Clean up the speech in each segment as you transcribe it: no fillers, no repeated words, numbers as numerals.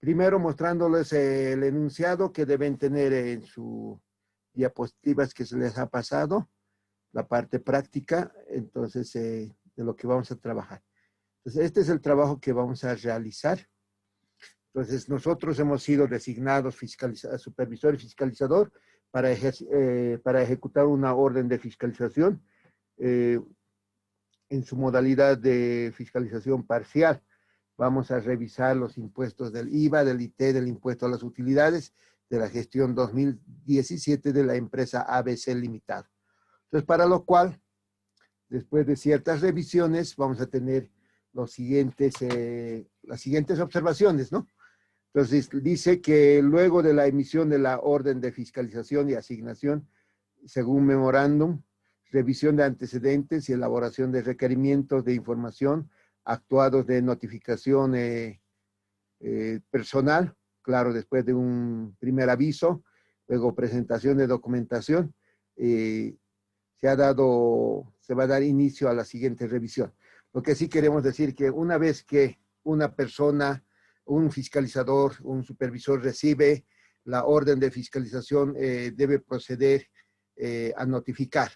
Primero mostrándoles el enunciado que deben tener en sus diapositivas que se les ha pasado, la parte práctica, entonces, de lo que vamos a trabajar. Entonces, este es el trabajo que vamos a realizar. Entonces, nosotros hemos sido designados supervisor y fiscalizador para ejecutar una orden de fiscalización en su modalidad de fiscalización parcial. Vamos a revisar los impuestos del IVA, del IT, del impuesto a las utilidades, de la gestión 2017 de la empresa ABC Limitada. Entonces, para lo cual, después de ciertas revisiones, vamos a tener las siguientes observaciones, ¿no? Entonces, dice que luego de la emisión de la orden de fiscalización y asignación, según memorándum, revisión de antecedentes y elaboración de requerimientos de información, actuados de notificación personal, claro, después de un primer aviso, luego presentación de documentación, se va a dar inicio a la siguiente revisión. Lo que sí queremos decir que una vez que una persona, un fiscalizador, un supervisor recibe la orden de fiscalización, debe proceder a notificar.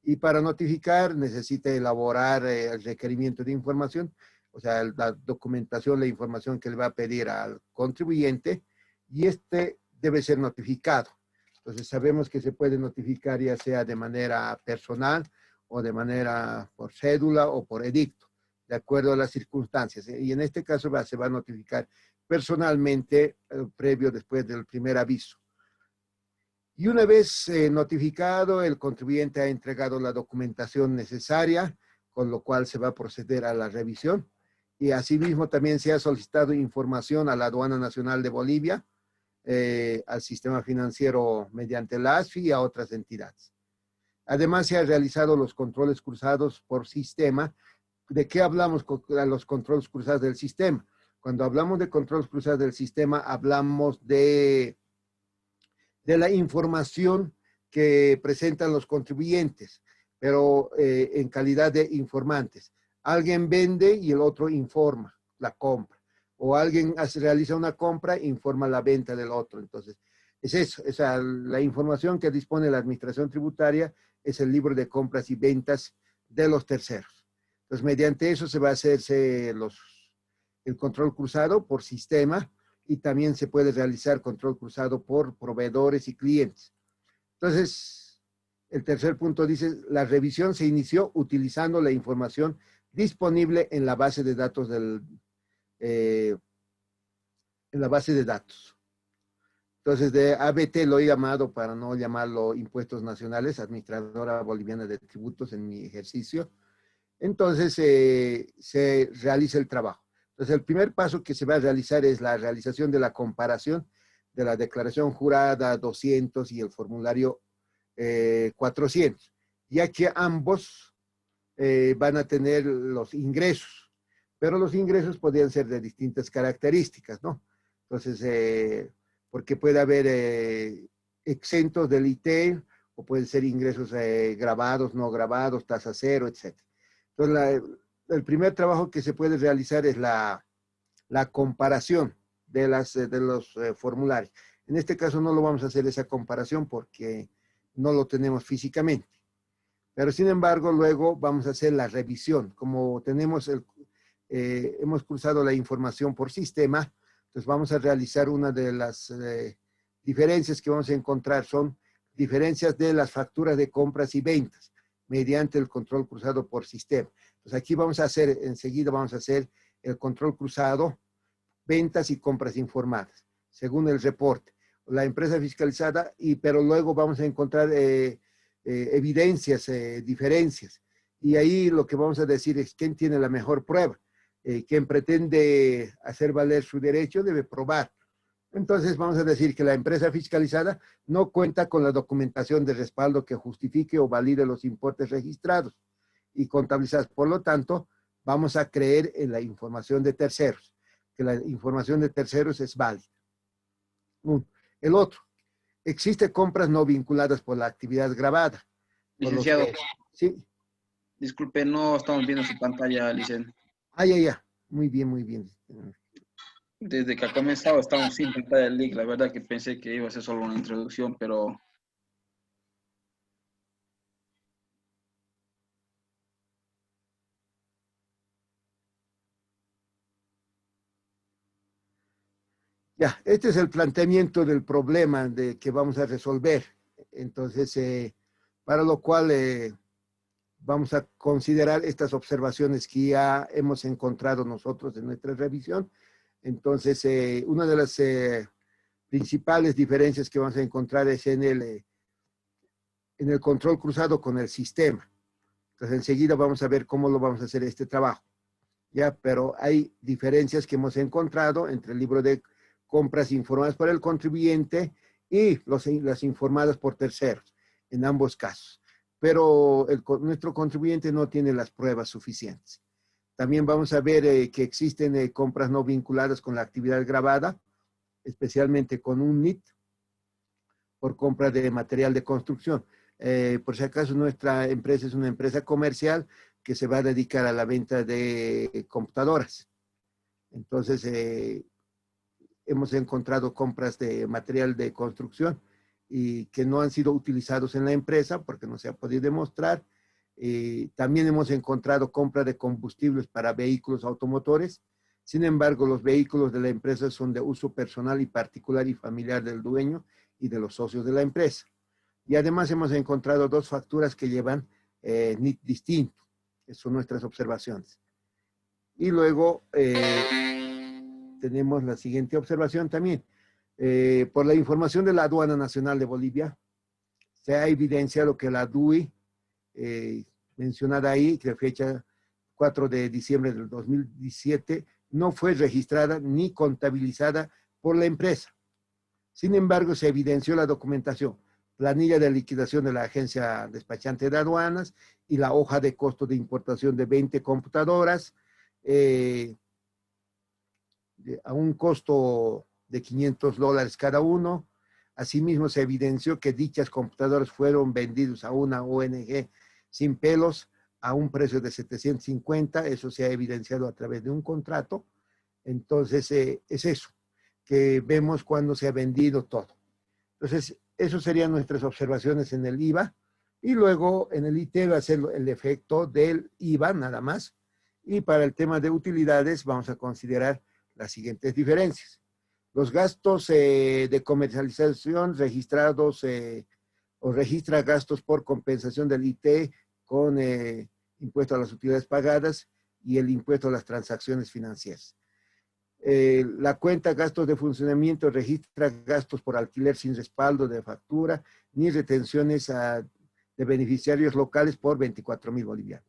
Y para notificar necesita elaborar el requerimiento de información, o sea, la documentación, la información que le va a pedir al contribuyente, y este debe ser notificado. Entonces sabemos que se puede notificar ya sea de manera personal o de manera por cédula o por edicto, de acuerdo a las circunstancias. Y en este caso se va a notificar personalmente, previo después del primer aviso. Y una vez notificado, el contribuyente ha entregado la documentación necesaria, con lo cual se va a proceder a la revisión. Y asimismo también se ha solicitado información a la Aduana Nacional de Bolivia, al sistema financiero mediante la ASFI y a otras entidades. Además, se han realizado los controles cruzados por sistema. ¿De qué hablamos con los controles cruzados del sistema? Cuando hablamos de controles cruzados del sistema, hablamos de la información que presentan los contribuyentes, pero en calidad de informantes. Alguien vende y el otro informa la compra. O alguien realiza una compra e informa la venta del otro. Entonces, es eso. La información que dispone la Administración Tributaria es el libro de compras y ventas de los terceros. Entonces, mediante eso se va a hacerse el control cruzado por sistema, y también se puede realizar control cruzado por proveedores y clientes. Entonces, el tercer punto dice, la revisión se inició utilizando la información disponible en la base de datos Entonces, de ABT lo he llamado, para no llamarlo impuestos nacionales, Administradora Boliviana de Tributos en mi ejercicio. Entonces, se realiza el trabajo. Entonces, el primer paso que se va a realizar es la realización de la comparación de la declaración jurada 200 y el formulario 400, ya que ambos van a tener los ingresos, pero los ingresos podrían ser de distintas características, ¿no? Entonces, porque puede haber exentos del IT, o pueden ser ingresos grabados, no grabados, tasa cero, etc. Entonces, el primer trabajo que se puede realizar es la comparación de los formularios. En este caso no lo vamos a hacer esa comparación porque no lo tenemos físicamente. Pero sin embargo, luego vamos a hacer la revisión. Como hemos cruzado la información por sistema, entonces vamos a realizar una de las diferencias que vamos a encontrar, son diferencias de las facturas de compras y ventas mediante el control cruzado por sistema. Entonces aquí enseguida vamos a hacer el control cruzado, ventas y compras informadas, según el reporte. La empresa fiscalizada, pero luego vamos a encontrar evidencias, diferencias. Y ahí lo que vamos a decir es quién tiene la mejor prueba. Quien pretende hacer valer su derecho debe probar. Entonces vamos a decir que la empresa fiscalizada no cuenta con la documentación de respaldo que justifique o valide los importes registrados y contabilizados. Por lo tanto, vamos a creer en la información de terceros, que la información de terceros es válida. El otro, existe compras no vinculadas por la actividad grabada. Licenciado, sí. Disculpe, no estamos viendo su pantalla, licenciado. Ya. Muy bien, muy bien. Desde que ha comenzado estamos sin pantalla del link. La verdad que pensé que iba a ser solo una introducción, pero Ya, este es el planteamiento del problema que vamos a resolver. Entonces, para lo cual vamos a considerar estas observaciones que ya hemos encontrado nosotros en nuestra revisión. Entonces, una de las principales diferencias que vamos a encontrar es en el control cruzado con el sistema. Entonces, enseguida vamos a ver cómo lo vamos a hacer este trabajo. Ya, pero hay diferencias que hemos encontrado entre el libro de compras informadas por el contribuyente y las informadas por terceros, en ambos casos. Pero nuestro contribuyente no tiene las pruebas suficientes. También vamos a ver que existen compras no vinculadas con la actividad grabada, especialmente con un NIT, por compra de material de construcción. Por si acaso, nuestra empresa es una empresa comercial que se va a dedicar a la venta de computadoras. Entonces, hemos encontrado compras de material de construcción y que no han sido utilizados en la empresa porque no se ha podido demostrar. También hemos encontrado compra de combustibles para vehículos automotores. Sin embargo, los vehículos de la empresa son de uso personal y particular y familiar del dueño y de los socios de la empresa. Y además hemos encontrado dos facturas que llevan NIT distinto. Esas son nuestras observaciones. Y luego tenemos la siguiente observación también. Por la información de la Aduana Nacional de Bolivia, se ha evidenciado que la DUI, mencionada ahí, que fecha 4 de diciembre del 2017, no fue registrada ni contabilizada por la empresa. Sin embargo, se evidenció la documentación, planilla de liquidación de la agencia despachante de aduanas y la hoja de costo de importación de 20 computadoras, a un costo de $500 cada uno. Asimismo, se evidenció que dichas computadoras fueron vendidas a una ONG sin pelos a un precio de 750. Eso se ha evidenciado a través de un contrato. Entonces, es eso, que vemos cuando se ha vendido todo. Entonces, eso serían nuestras observaciones en el IVA. Y luego en el IT va a ser el efecto del IVA nada más. Y para el tema de utilidades vamos a considerar las siguientes diferencias. Los gastos de comercialización registrados o registra gastos por compensación del IT con impuesto a las utilidades pagadas y el impuesto a las transacciones financieras. La cuenta gastos de funcionamiento registra gastos por alquiler sin respaldo de factura ni retenciones de beneficiarios locales por 24,000 bolivianos.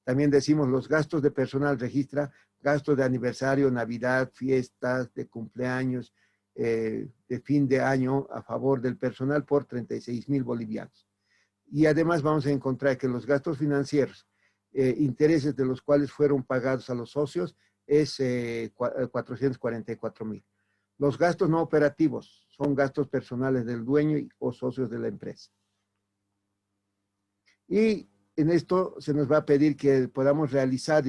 También decimos los gastos de personal registra gastos de aniversario, Navidad, fiestas, de cumpleaños, de fin de año a favor del personal por 36,000 bolivianos. Y además vamos a encontrar que los gastos financieros, intereses de los cuales fueron pagados a los socios, es 444,000. Los gastos no operativos son gastos personales del dueño o socios de la empresa. Y en esto se nos va a pedir que podamos realizar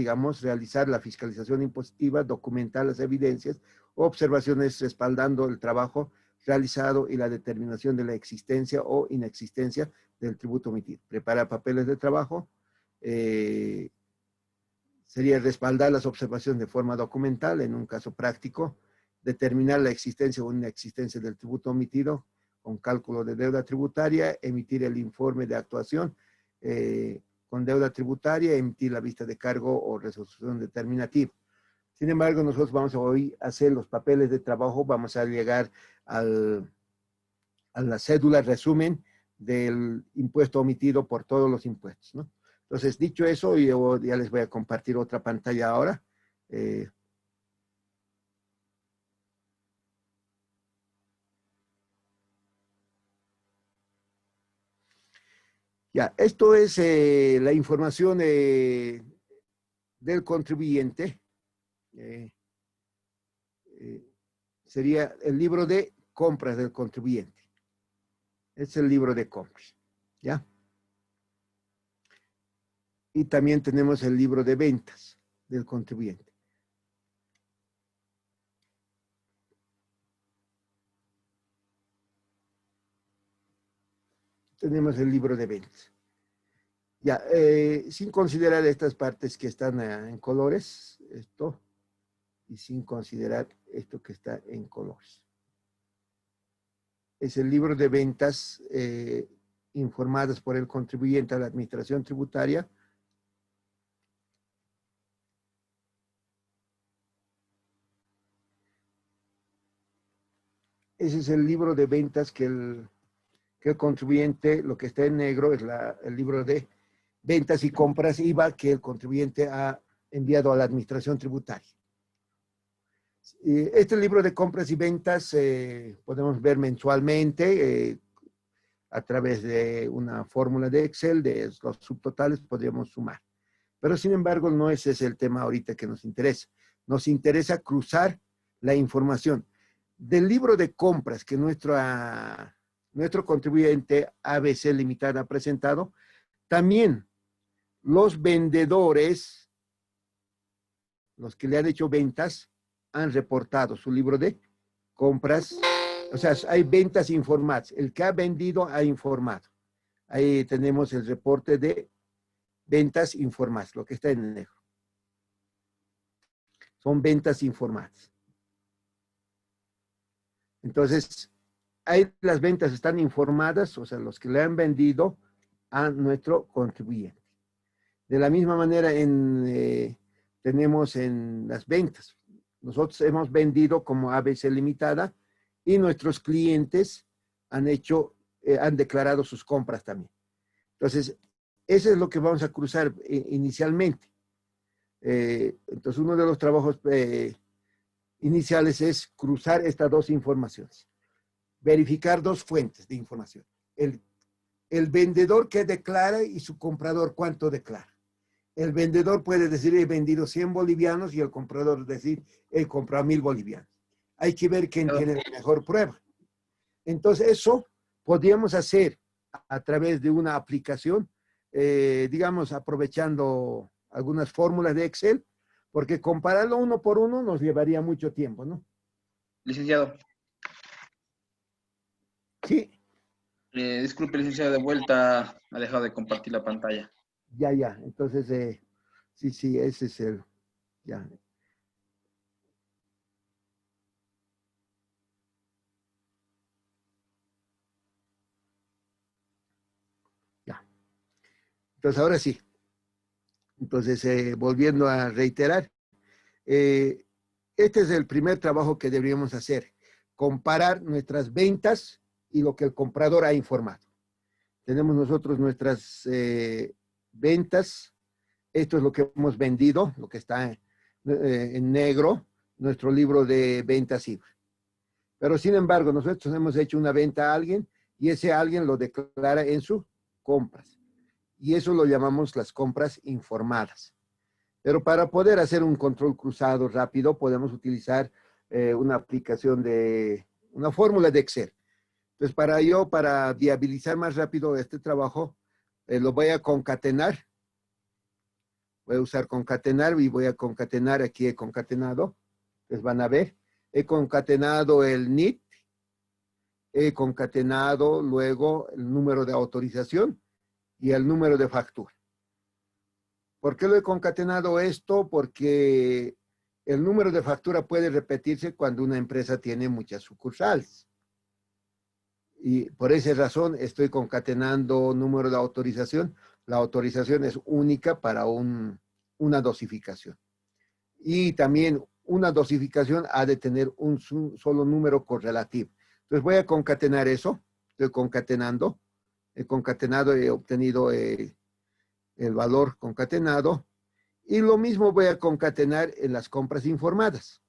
la fiscalización impositiva, documentar las evidencias, observaciones respaldando el trabajo realizado y la determinación de la existencia o inexistencia del tributo emitido. Preparar papeles de trabajo, sería respaldar las observaciones de forma documental en un caso práctico, determinar la existencia o inexistencia del tributo omitido con cálculo de deuda tributaria, emitir el informe de actuación con deuda tributaria, emitir la vista de cargo o resolución determinativa. Sin embargo, nosotros vamos a hoy hacer los papeles de trabajo, vamos a llegar a la cédula resumen del impuesto omitido por todos los impuestos, ¿no? Entonces, dicho eso, yo ya les voy a compartir otra pantalla ahora. Ya, esto es la información del contribuyente. Sería el libro de compras del contribuyente. Es el libro de compras, ¿ya? Y también tenemos el libro de ventas del contribuyente. tenemos el libro de ventas. Ya, sin considerar estas partes que están en colores, esto, y sin considerar esto que está en colores. Es el libro de ventas informadas por el contribuyente a la administración tributaria. Ese es el libro de ventas que el contribuyente, lo que está en negro es el libro de ventas y compras IVA que el contribuyente ha enviado a la administración tributaria. Este libro de compras y ventas podemos ver mensualmente a través de una fórmula de Excel, de los subtotales podríamos sumar. Pero sin embargo, no ese es el tema ahorita que nos interesa. Nos interesa cruzar la información del libro de compras que nuestro contribuyente ABC Limitada ha presentado. También los vendedores, los que le han hecho ventas, han reportado su libro de compras. O sea, hay ventas informadas. El que ha vendido ha informado. Ahí tenemos el reporte de ventas informadas, lo que está en negro. Son ventas informadas. Entonces, ahí las ventas están informadas, o sea, los que le han vendido a nuestro contribuyente. De la misma manera, tenemos en las ventas. Nosotros hemos vendido como ABC Limitada y nuestros clientes han declarado sus compras también. Entonces, eso es lo que vamos a cruzar inicialmente. Entonces, uno de los trabajos iniciales es cruzar estas dos informaciones. Verificar dos fuentes de información. El vendedor que declara y su comprador cuánto declara. El vendedor puede decir, he vendido 100 bolivianos y el comprador decir, he comprado 1000 bolivianos. Hay que ver quién tiene la mejor prueba. Entonces, eso podríamos hacer a través de una aplicación, digamos, aprovechando algunas fórmulas de Excel, porque compararlo uno por uno nos llevaría mucho tiempo, ¿no? Licenciado. Sí. Disculpe, licenciado, de vuelta ha dejado de compartir la pantalla. Ya. Entonces, sí, ese es el, ya. Ya. Entonces, ahora sí. Entonces, volviendo a reiterar, este es el primer trabajo que deberíamos hacer, comparar nuestras ventas y lo que el comprador ha informado. Tenemos nosotros nuestras ventas, esto es lo que hemos vendido, lo que está en negro, nuestro libro de ventas IVA. Pero sin embargo, nosotros hemos hecho una venta a alguien y ese alguien lo declara en sus compras. Y eso lo llamamos las compras informadas. Pero para poder hacer un control cruzado rápido, podemos utilizar una aplicación una fórmula de Excel. Entonces, para viabilizar más rápido este trabajo, lo voy a concatenar. Voy a usar concatenar y voy a concatenar, aquí he concatenado. Entonces van a ver, he concatenado el NIT, he concatenado luego el número de autorización y el número de factura. ¿Por qué lo he concatenado esto? Porque el número de factura puede repetirse cuando una empresa tiene muchas sucursales. Y por esa razón estoy concatenando número de autorización. La autorización es única para una dosificación. Y también una dosificación ha de tener un solo número correlativo. Entonces voy a concatenar eso. Estoy concatenando. He concatenado, he obtenido el valor concatenado. Y lo mismo voy a concatenar en las compras informadas.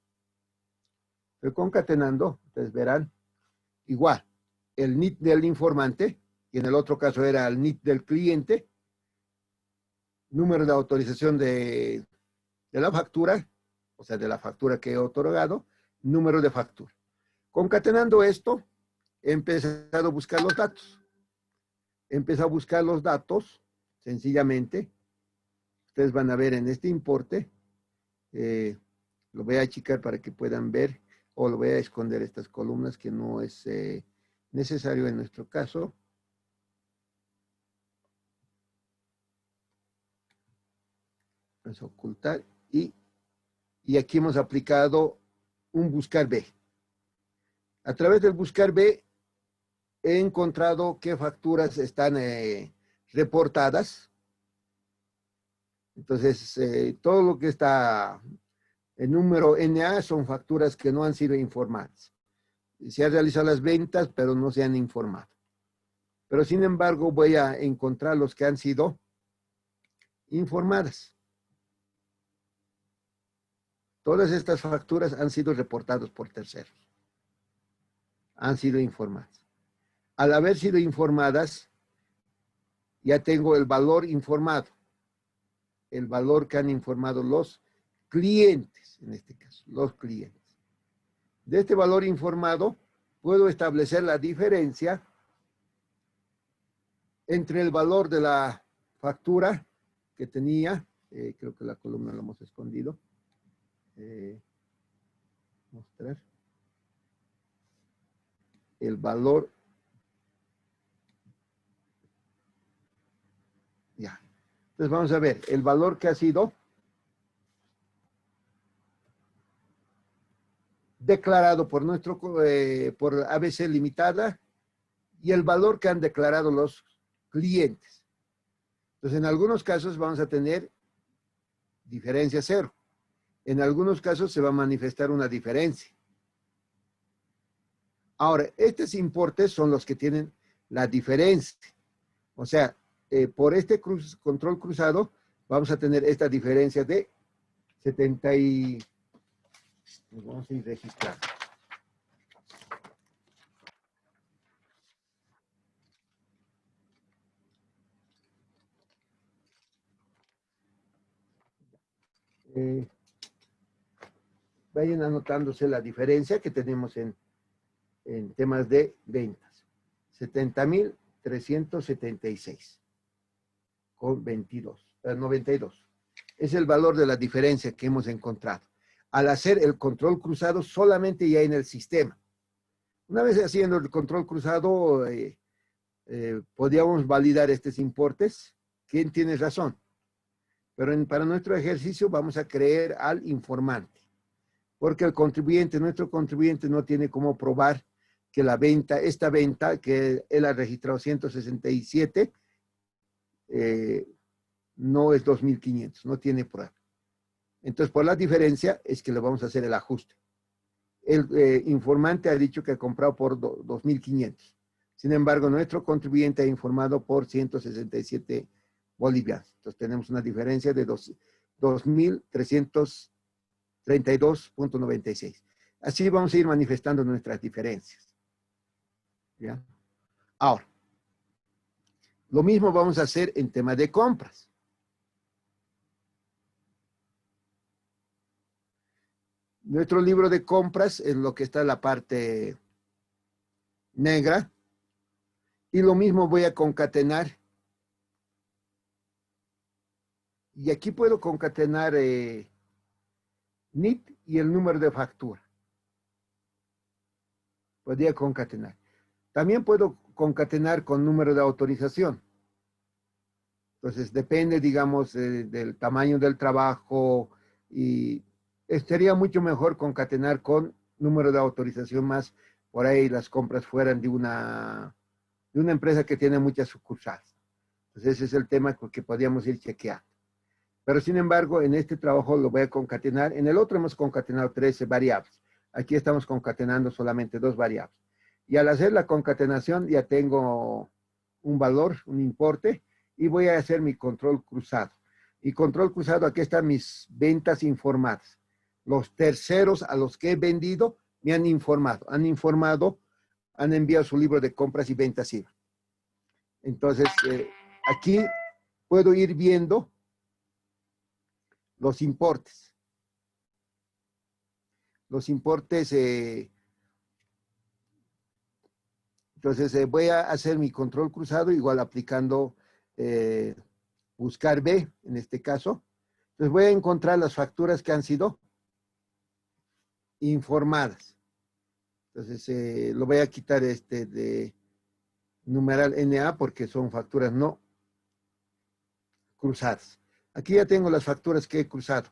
Estoy concatenando. Entonces verán, igual, el NIT del informante, y en el otro caso era el NIT del cliente, número de autorización de la factura, o sea, de la factura que he otorgado, número de factura. Concatenando esto, he empezado a buscar los datos. He empezado a buscar los datos, sencillamente. Ustedes van a ver en este importe, lo voy a achicar para que puedan ver, o lo voy a esconder estas columnas que no es necesario en nuestro caso. Vamos a ocultar y aquí hemos aplicado un buscar B. A través del buscar B he encontrado qué facturas están reportadas. Entonces, todo lo que está en número NA son facturas que no han sido informadas. Se han realizado las ventas, pero no se han informado. Pero sin embargo, voy a encontrar los que han sido informadas. Todas estas facturas han sido reportadas por terceros. Han sido informadas. Al haber sido informadas, ya tengo el valor informado. El valor que han informado los clientes, en este caso, los clientes. De este valor informado, puedo establecer la diferencia entre el valor de la factura que tenía, creo que la columna la hemos escondido, mostrar, el valor, ya. Entonces vamos a ver, el valor que ha sido declarado por por ABC Limitada y el valor que han declarado los clientes. Entonces, en algunos casos vamos a tener diferencia cero. En algunos casos se va a manifestar una diferencia. Ahora, estos importes son los que tienen la diferencia. O sea, por este control cruzado vamos a tener esta diferencia de 70 y... Vamos a ir registrando. Vayan anotándose la diferencia que tenemos en temas de ventas. 70,376 con 92. Es el valor de la diferencia que hemos encontrado. Al hacer el control cruzado solamente ya en el sistema. Una vez haciendo el control cruzado, podríamos validar estos importes. ¿Quién tiene razón? Pero para nuestro ejercicio vamos a creer al informante. Porque el contribuyente, nuestro contribuyente no tiene cómo probar que la venta, esta venta que él ha registrado 167, no es 2.500, no tiene prueba. Entonces, por la diferencia es que le vamos a hacer el ajuste. El informante ha dicho que ha comprado por 2.500. Sin embargo, nuestro contribuyente ha informado por 167 bolivianos. Entonces, tenemos una diferencia de 2.332.96. Así vamos a ir manifestando nuestras diferencias. ¿Ya? Ahora, lo mismo vamos a hacer en tema de compras. Nuestro libro de compras es lo que está en la parte negra. Y lo mismo voy a concatenar. Y aquí puedo concatenar NIT y el número de factura. Podría concatenar. También puedo concatenar con número de autorización. Entonces, depende, digamos, del tamaño del trabajo y estaría mucho mejor concatenar con número de autorización más por ahí las compras fueran de una empresa que tiene muchas sucursales. Entonces, ese es el tema que podríamos ir chequeando. Pero, sin embargo, en este trabajo lo voy a concatenar. En el otro hemos concatenado 13 variables. Aquí estamos concatenando solamente 2 variables. Y al hacer la concatenación ya tengo un valor, un importe, y voy a hacer mi control cruzado. Y control cruzado, aquí están mis ventas informadas. Los terceros a los que he vendido me han informado. Han enviado su libro de compras y ventas IVA. Entonces, aquí puedo ir viendo los importes. Los importes, entonces voy a hacer mi control cruzado, igual aplicando buscar B, en este caso. Entonces voy a encontrar las facturas que han sido informadas. Entonces lo voy a quitar de numeral NA porque son facturas no cruzadas. Aquí ya tengo las facturas que he cruzado.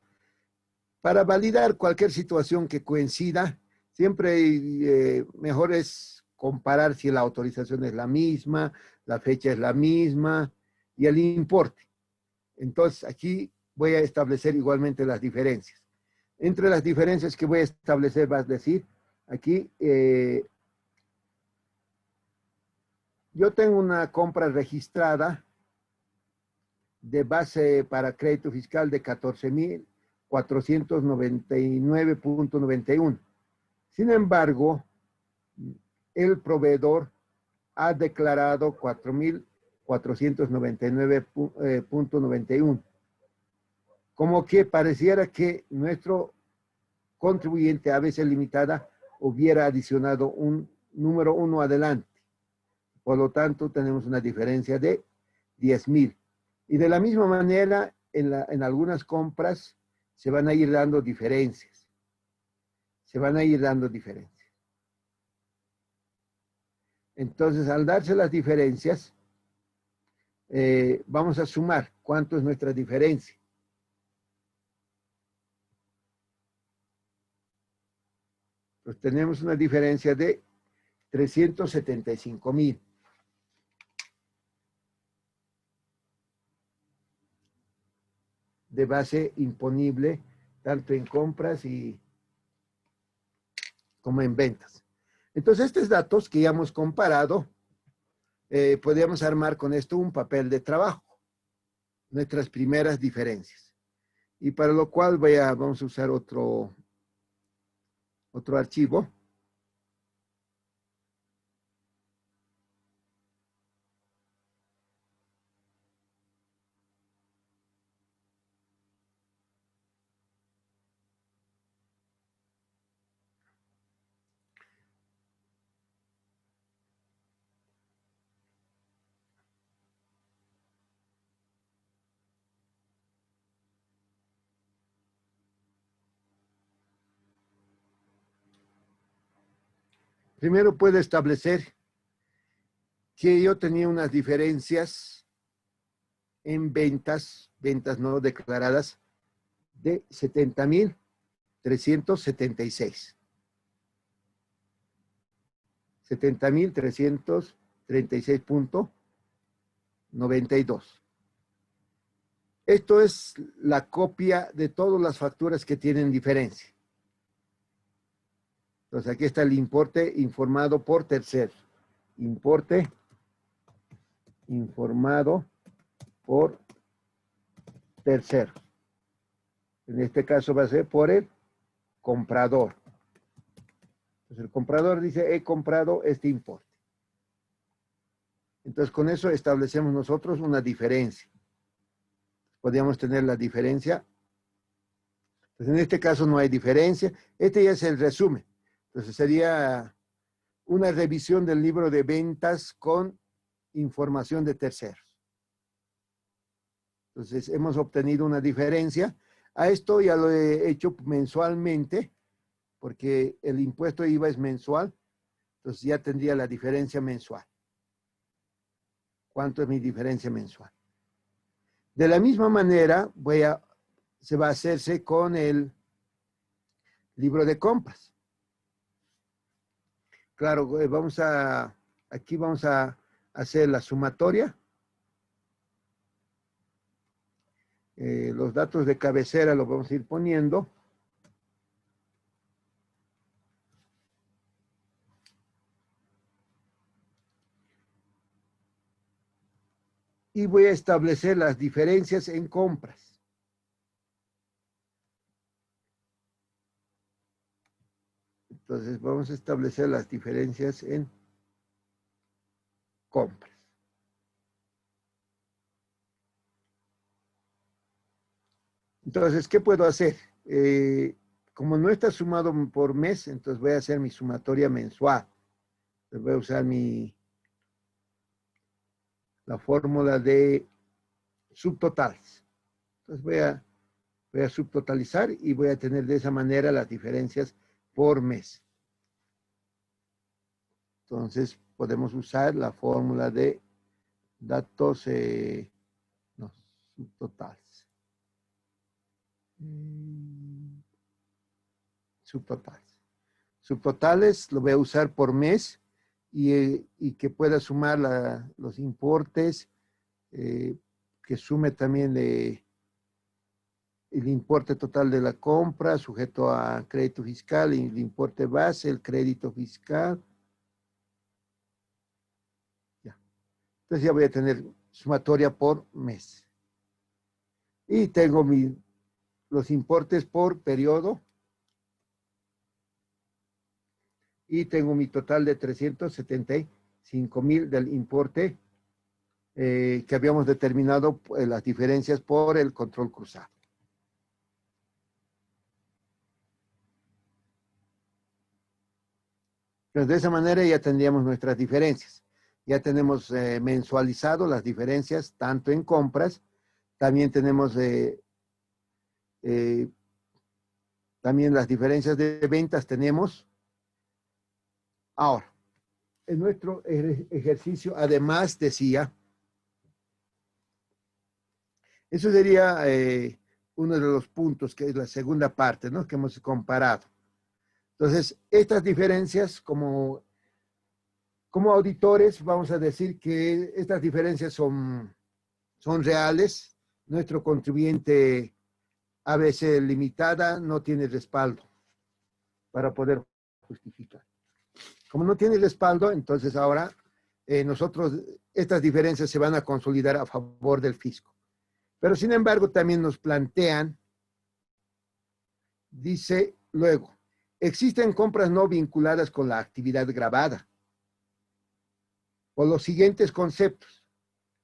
Para validar cualquier situación que coincida, siempre mejor es comparar si la autorización es la misma, la fecha es la misma y el importe. Entonces, aquí voy a establecer igualmente las diferencias. Entre las diferencias que voy a establecer, vas a decir, aquí, yo tengo una compra registrada de base para crédito fiscal de 14,499,91. Sin embargo, el proveedor ha declarado 4,499,91. Como que pareciera que nuestro contribuyente ABC Limitada hubiera adicionado un número 1 adelante. Por lo tanto, tenemos una diferencia de 10,000. Y de la misma manera, en algunas compras se van a ir dando diferencias. Se van a ir dando diferencias. Entonces, al darse las diferencias, vamos a sumar cuánto es nuestra diferencia. Pues tenemos una diferencia de 375,000. De base imponible, tanto en compras como en ventas. Entonces, estos datos que ya hemos comparado, podríamos armar con esto un papel de trabajo, nuestras primeras diferencias. Y para lo cual vamos a usar otro archivo. Primero puedo establecer que yo tenía unas diferencias en ventas no declaradas, de 70,376. 70,336,92. Esto es la copia de todas las facturas que tienen diferencia. Entonces, aquí está el importe informado por terceros. Importe informado por terceros. En este caso va a ser por el comprador. Entonces, el comprador dice, he comprado este importe. Entonces, con eso establecemos nosotros una diferencia. Podríamos tener la diferencia. Entonces, en este caso no hay diferencia. Este ya es el resumen. Entonces, sería una revisión del libro de ventas con información de terceros. Entonces, hemos obtenido una diferencia. A esto ya lo he hecho mensualmente, porque el impuesto de IVA es mensual. Entonces, ya tendría la diferencia mensual. ¿Cuánto es mi diferencia mensual? De la misma manera, se va a hacerse con el libro de compras. Claro, aquí vamos a hacer la sumatoria. Los datos de cabecera los vamos a ir poniendo. Y voy a establecer las diferencias en compras. Entonces, vamos a establecer las diferencias en compras. Entonces, ¿qué puedo hacer? Como no está sumado por mes, entonces voy a hacer mi sumatoria mensual. Entonces voy a usar la fórmula de subtotales. Entonces voy a subtotalizar y voy a tener de esa manera las diferencias por mes. Entonces podemos usar la fórmula de datos subtotales. Subtotales. Subtotales lo voy a usar por mes y que pueda sumar los importes, que sume también el importe total de la compra sujeto a crédito fiscal, y el importe base, el crédito fiscal. Ya. Entonces ya voy a tener sumatoria por mes. Y tengo los importes por periodo. Y tengo mi total de 375,000 del importe que habíamos determinado las diferencias por el control cruzado. Entonces, de esa manera ya tendríamos nuestras diferencias. Ya tenemos mensualizado las diferencias tanto en compras, también tenemos también las diferencias de ventas tenemos. Ahora, en nuestro ejercicio, además decía, eso sería uno de los puntos, que es la segunda parte, ¿no?, que hemos comparado. Entonces, estas diferencias, como auditores, vamos a decir que estas diferencias son reales. Nuestro contribuyente ABC limitada no tiene respaldo para poder justificar. Como no tiene respaldo, entonces ahora estas diferencias se van a consolidar a favor del fisco. Pero sin embargo, también nos plantean, dice luego, existen compras no vinculadas con la actividad gravada. Por los siguientes conceptos.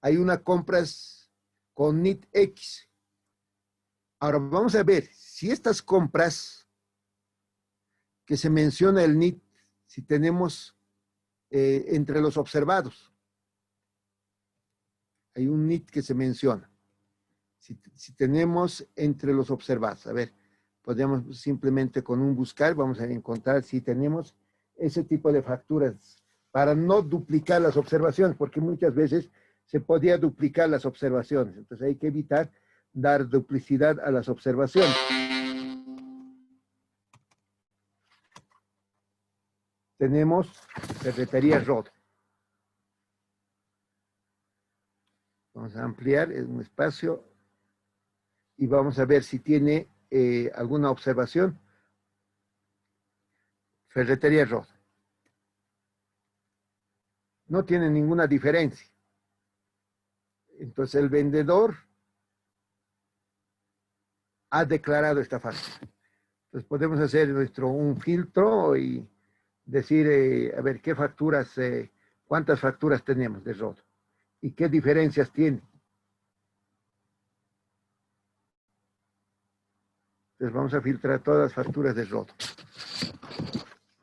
Hay una compras con NIT X. Ahora vamos a ver si estas compras que se menciona el NIT, si tenemos entre los observados. Hay un NIT que se menciona. Si tenemos entre los observados, a ver, podríamos simplemente con un buscar, vamos a encontrar si tenemos ese tipo de facturas para no duplicar las observaciones, porque muchas veces se podía duplicar las observaciones. Entonces hay que evitar dar duplicidad a las observaciones. Tenemos Ferretería Rodo. Vamos a ampliar un espacio y vamos a ver si tiene alguna observación. Ferretería Rodo. No tiene ninguna diferencia. Entonces el vendedor ha declarado esta factura. Entonces podemos hacer un filtro y decir, a ver, qué facturas, cuántas facturas tenemos de Rodo y qué diferencias tiene. Entonces vamos a filtrar todas las facturas de Rodo,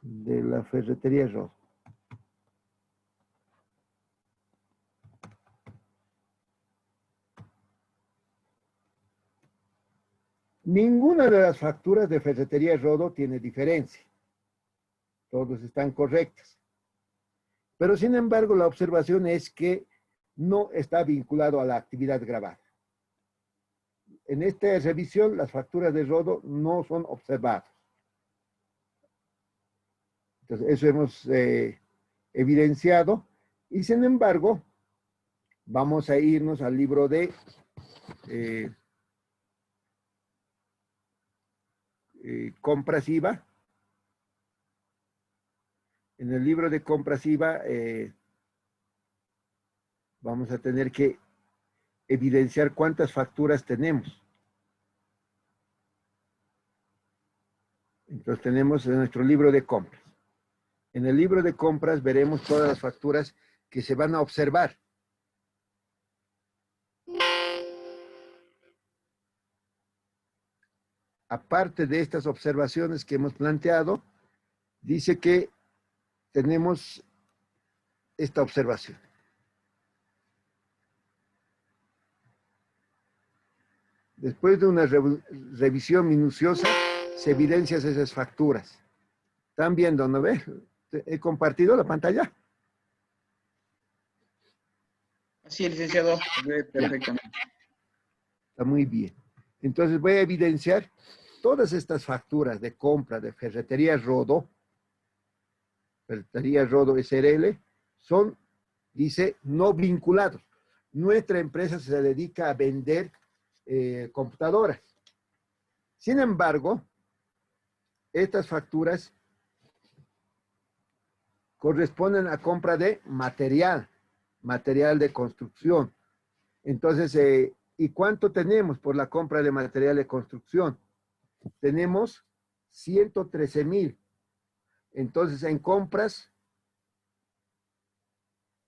de la Ferretería Rodo. Ninguna de las facturas de Ferretería Rodo tiene diferencia. Todas están correctas. Pero sin embargo, la observación es que no está vinculado a la actividad gravada. En esta revisión, las facturas de Rodo no son observadas. Entonces, eso hemos evidenciado. Y sin embargo, vamos a irnos al libro de compras IVA. En el libro de compras IVA vamos a tener que evidenciar cuántas facturas tenemos. Entonces tenemos en nuestro libro de compras. En el libro de compras veremos todas las facturas que se van a observar. Aparte de estas observaciones que hemos planteado, dice que tenemos esta observación. Después de una revisión minuciosa, se evidencian esas facturas. ¿Están viendo, no ve? He compartido la pantalla. Así es, licenciado. Perfectamente. Está muy bien. Entonces voy a evidenciar todas estas facturas de compra de Ferretería Rodo SRL, son, dice, no vinculados. Nuestra empresa se dedica a vender computadoras. Sin embargo, estas facturas corresponden a compra de material de construcción. Entonces, ¿y cuánto tenemos por la compra de material de construcción? Tenemos 113,000. Entonces, en compras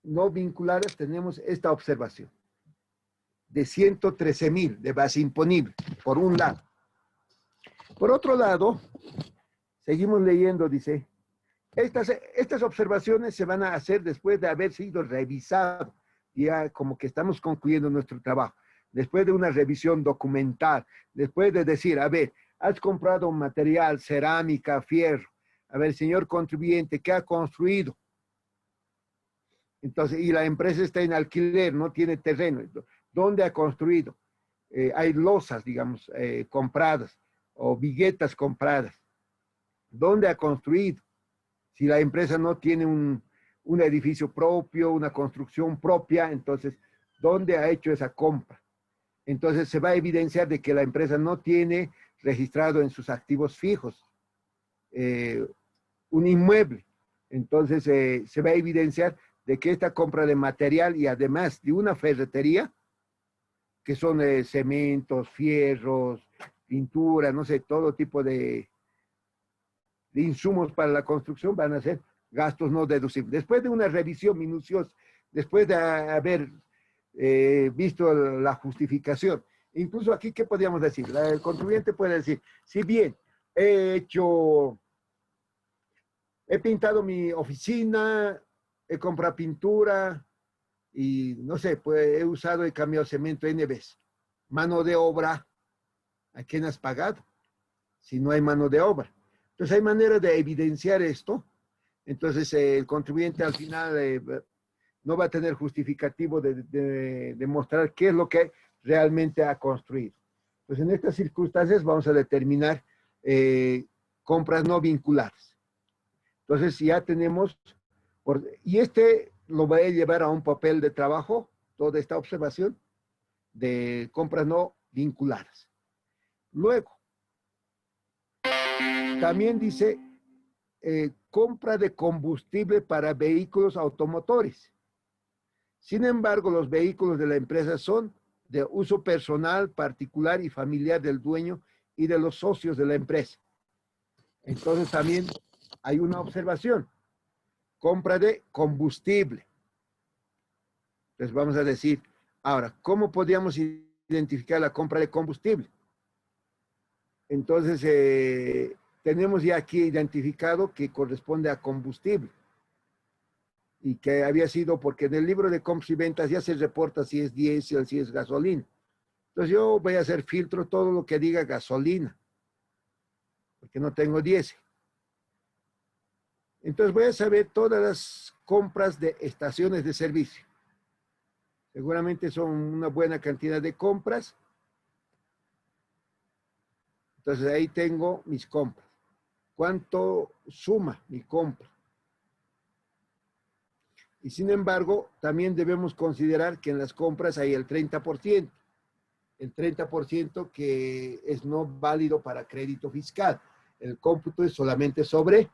no vinculadas tenemos esta observación de 113,000 de base imponible, por un lado. Por otro lado, seguimos leyendo, dice, estas observaciones se van a hacer después de haber sido revisado, ya como que estamos concluyendo nuestro trabajo, después de una revisión documental, después de decir, a ver, has comprado un material, cerámica, fierro, a ver, señor contribuyente, ¿qué ha construido? Entonces, y la empresa está en alquiler, no tiene terreno. ¿Dónde ha construido? Hay losas, digamos, compradas o viguetas compradas. ¿Dónde ha construido? Si la empresa no tiene un edificio propio, una construcción propia, entonces, ¿dónde ha hecho esa compra? Entonces, se va a evidenciar de que la empresa no tiene registrado en sus activos fijos un inmueble. Entonces, se va a evidenciar de que esta compra de material y además de una ferretería, que son cementos, fierros, pintura, no sé, todo tipo de insumos para la construcción, van a ser gastos no deducibles. Después de una revisión minuciosa, después de haber visto la justificación, incluso aquí, ¿qué podríamos decir? El contribuyente puede decir, si bien he pintado mi oficina, he comprado pintura y no sé, pues he usado y cambiado cemento N veces. Mano de obra, ¿a quién has pagado? Si no hay mano de obra. Entonces hay manera de evidenciar esto. Entonces el contribuyente al final no va a tener justificativo de demostrar qué es lo que realmente ha construido. Pues en estas circunstancias vamos a determinar compras no vinculadas. Entonces ya tenemos, y lo voy a llevar a un papel de trabajo, toda esta observación de compras no vinculadas. Luego, también dice compra de combustible para vehículos automotores. Sin embargo, los vehículos de la empresa son de uso personal, particular y familiar del dueño y de los socios de la empresa. Entonces también hay una observación. Compra de combustible. Entonces vamos a decir, ahora, ¿cómo podríamos identificar la compra de combustible? Entonces, tenemos ya aquí identificado que corresponde a combustible y que había sido porque en el libro de compras y ventas ya se reporta si es diésel, si es gasolina. Entonces yo voy a hacer filtro todo lo que diga gasolina, porque no tengo diésel. Entonces voy a saber todas las compras de estaciones de servicio. Seguramente son una buena cantidad de compras. Entonces ahí tengo mis compras. ¿Cuánto suma mi compra? Y sin embargo, también debemos considerar que en las compras hay el 30%. El 30% que es no válido para crédito fiscal. El cómputo es solamente sobre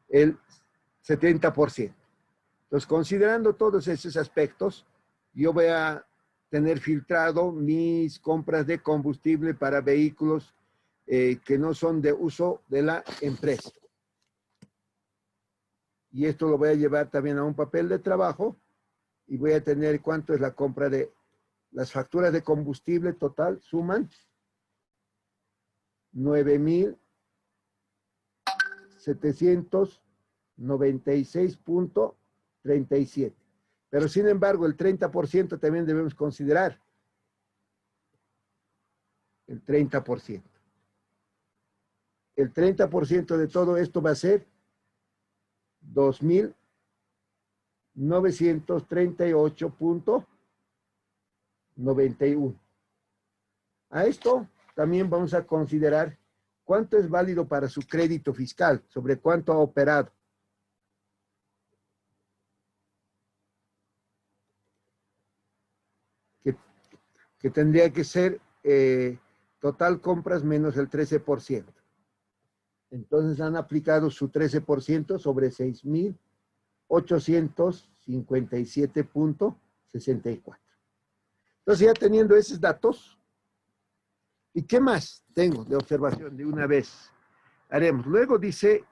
el 70%. Entonces, considerando todos esos aspectos, yo voy a tener filtrado mis compras de combustible para vehículos que no son de uso de la empresa. Y esto lo voy a llevar también a un papel de trabajo y voy a tener cuánto es la compra de las facturas de combustible total, suman 9,796,37. Pero sin embargo, el 30% también debemos considerar. El 30%. El 30% de todo esto va a ser 2,938,91. A esto también vamos a considerar cuánto es válido para su crédito fiscal, sobre cuánto ha operado. Que, que tendría que ser total compras menos el 13%. Entonces han aplicado su 13% sobre 6,857,64. Entonces ya teniendo esos datos, ¿y qué más tengo de observación de una vez? Haremos. Luego dice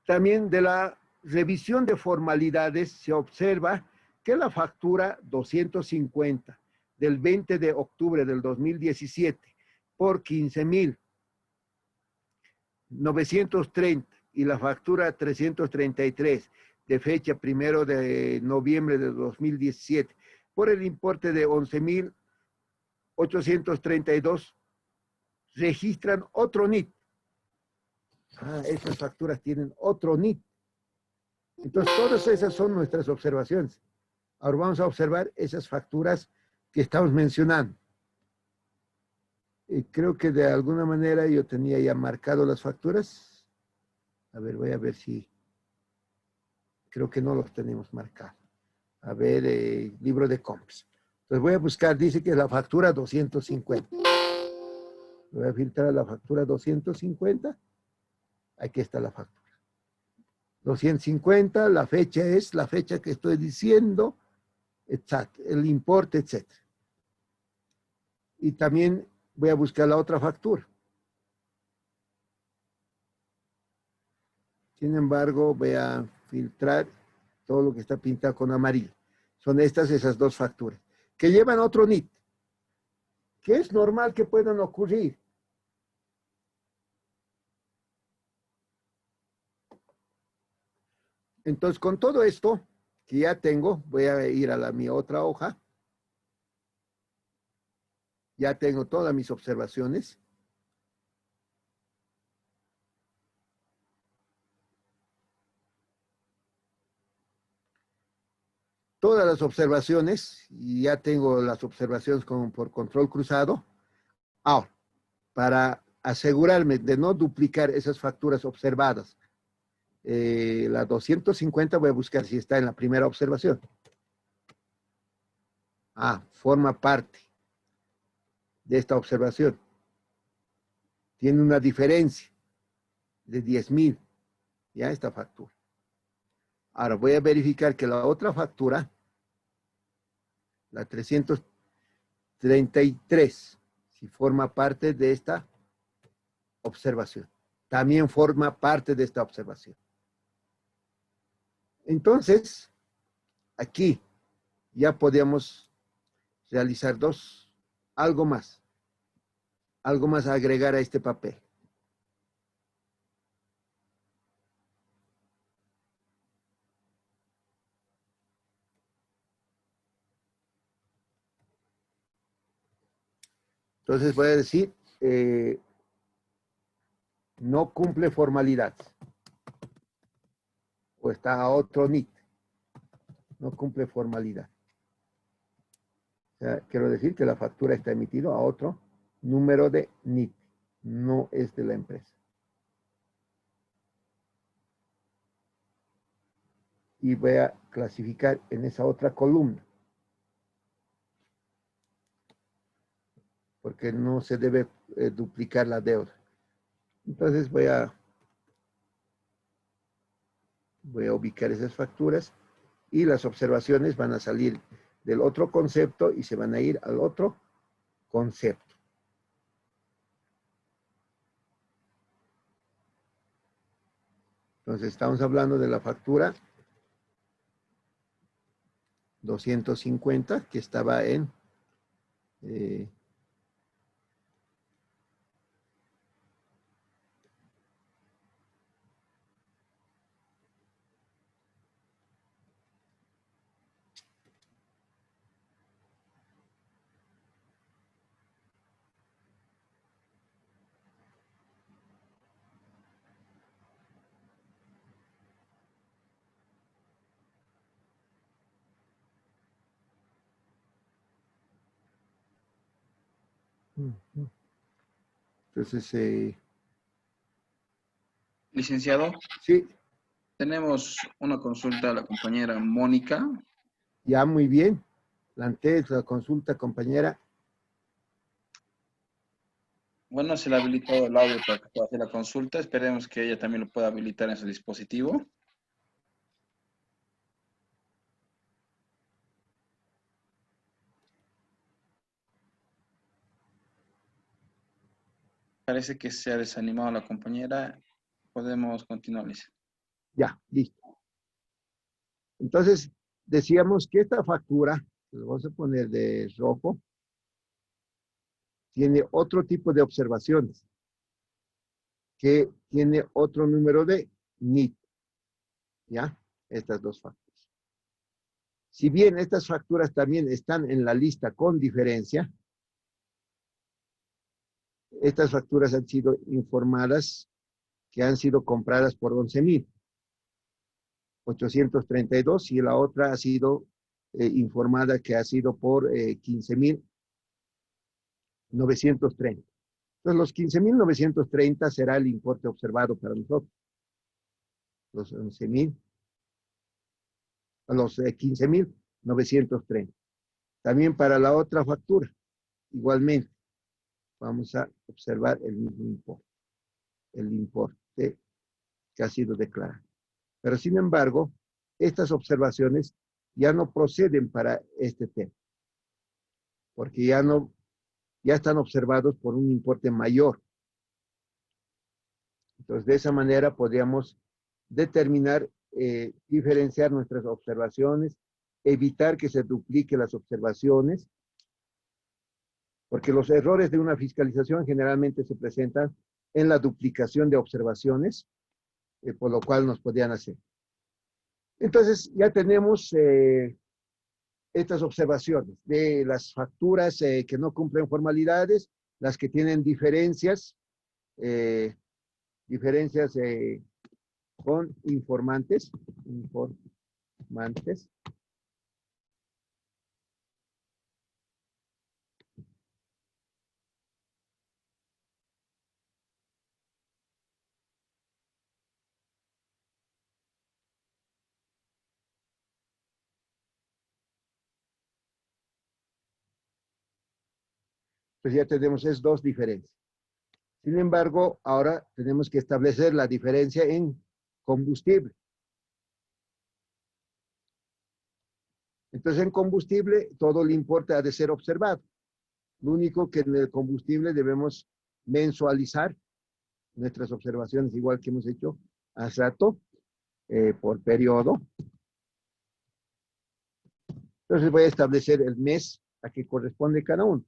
también de la revisión de formalidades se observa que la factura 250 del 20 de octubre del 2017 por 15,930 y la factura 333 de fecha 1 de noviembre de 2017 por el importe de 11,832 registran otro NIT. Esas facturas tienen otro NIT. Entonces, todas esas son nuestras observaciones. Ahora vamos a observar esas facturas que estamos mencionando. Y creo que de alguna manera yo tenía ya marcado las facturas. A ver, voy a ver si... Creo que no los tenemos marcados. A ver, libro de compras. Entonces voy a buscar, dice que es la factura 250. Voy a filtrar la factura 250. Aquí está la factura. 250, la fecha es la fecha que estoy diciendo, exacto, el importe, etc. Y también voy a buscar la otra factura. Sin embargo, voy a filtrar todo lo que está pintado con amarillo. Son esas dos facturas, que llevan otro NIT, que es normal que puedan ocurrir. Entonces, con todo esto que ya tengo, voy a ir a mi otra hoja. Ya tengo todas mis observaciones. Todas las observaciones, y ya tengo las observaciones por control cruzado. Ahora, para asegurarme de no duplicar esas facturas observadas, la 250 voy a buscar si está en la primera observación. Forma parte de esta observación. Tiene una diferencia de 10,000, ya esta factura. Ahora voy a verificar que la otra factura, la 333, si forma parte de esta observación. También forma parte de esta observación. Entonces, aquí ya podemos realizar algo más a agregar a este papel. Entonces voy a decir, no cumple formalidad. O está a otro NIT. No cumple formalidad. O sea, quiero decir que la factura está emitida a otro número de NIT. No es de la empresa. Y voy a clasificar en esa otra columna. Porque no se debe duplicar la deuda. Entonces voy a ubicar esas facturas y las observaciones van a salir del otro concepto y se van a ir al otro concepto. Entonces estamos hablando de la factura 250 que estaba en Entonces, Licenciado, sí, tenemos una consulta a la compañera Mónica. ya muy bien. Planteé la consulta, compañera. Bueno, se le ha habilitado el audio para que pueda hacer la consulta. Esperemos que ella también lo pueda habilitar en su dispositivo. Parece que se ha desanimado la compañera. Podemos continuar, Lice. Ya, listo. Entonces, decíamos que esta factura, que lo vamos a poner de rojo, tiene otro tipo de observaciones, que tiene otro número de NIT, ¿ya? Estas dos facturas. Si bien estas facturas también están en la lista con diferencia, estas facturas han sido informadas que han sido compradas por 11,832 y la otra ha sido informada que ha sido por 15,930. Entonces, los 15,930 será el importe observado para nosotros. Los 11,000, los 15,930. También para la otra factura, igualmente, vamos a observar el mismo importe, el importe que ha sido declarado. Pero sin embargo, estas observaciones ya no proceden para este tema, porque ya están observados por un importe mayor. Entonces, de esa manera podríamos determinar, diferenciar nuestras observaciones, evitar que se dupliquen las observaciones, porque los errores de una fiscalización generalmente se presentan en la duplicación de observaciones, por lo cual nos podrían hacer. Entonces, ya tenemos estas observaciones de las facturas que no cumplen formalidades, las que tienen diferencias, eh, diferencias con informantes, pues ya tenemos es dos diferencias. Sin embargo, ahora tenemos que establecer la diferencia en combustible. Entonces, en combustible, todo el importe ha de ser observado. Lo único que en el combustible debemos mensualizar nuestras observaciones, igual que hemos hecho hace rato, por periodo. Entonces, voy a establecer el mes a que corresponde cada uno.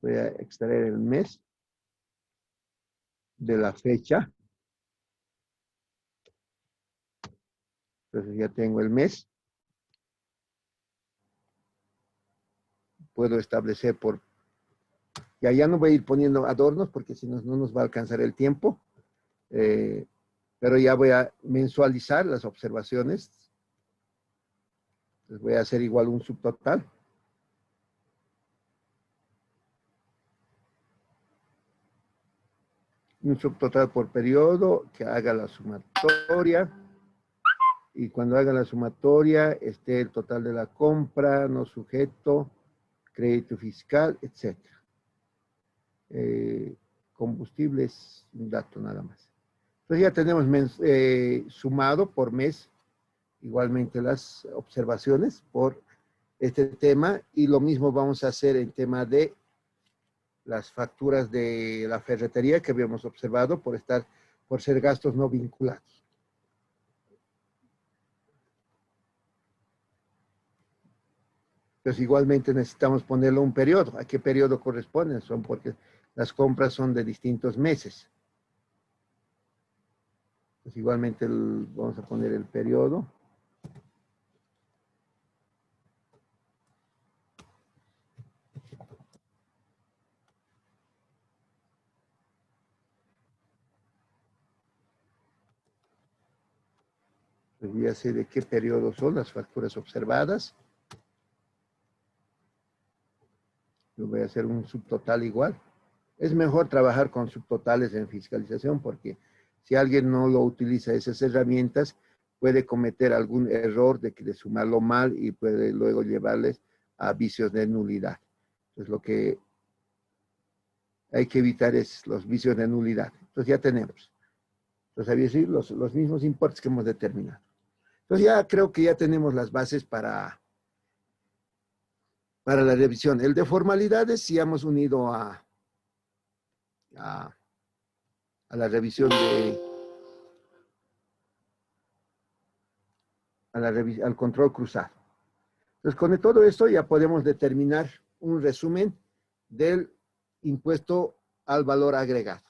Voy a extraer el mes de la fecha. Entonces, ya tengo el mes. Puedo establecer por... Ya no voy a ir poniendo adornos porque si no, no nos va a alcanzar el tiempo. Pero ya voy a mensualizar las observaciones. Les voy a hacer igual un subtotal. Un subtotal por periodo que haga la sumatoria. Y cuando haga la sumatoria esté el total de la compra, no sujeto, crédito fiscal, etc. Combustible es un dato nada más. Entonces ya tenemos sumado por mes igualmente las observaciones por este tema y lo mismo vamos a hacer en tema de las facturas de la ferretería que habíamos observado por ser gastos no vinculados. Entonces igualmente necesitamos ponerlo un periodo. ¿A qué periodo corresponden? Son porque las compras son de distintos meses. Pues igualmente vamos a poner el periodo. Pues ya sé de qué periodo son las facturas observadas. Yo voy a hacer un subtotal igual. Es mejor trabajar con subtotales en fiscalización porque si alguien no lo utiliza esas herramientas, puede cometer algún error de sumarlo mal y puede luego llevarles a vicios de nulidad. Entonces, lo que hay que evitar es los vicios de nulidad. Entonces, ya tenemos. Entonces, había decir los mismos importes que hemos determinado. Entonces, ya creo que ya tenemos las bases para la revisión. El de formalidades, sí hemos unido a la revisión al control cruzado. Entonces, con todo esto ya podemos determinar un resumen del impuesto al valor agregado.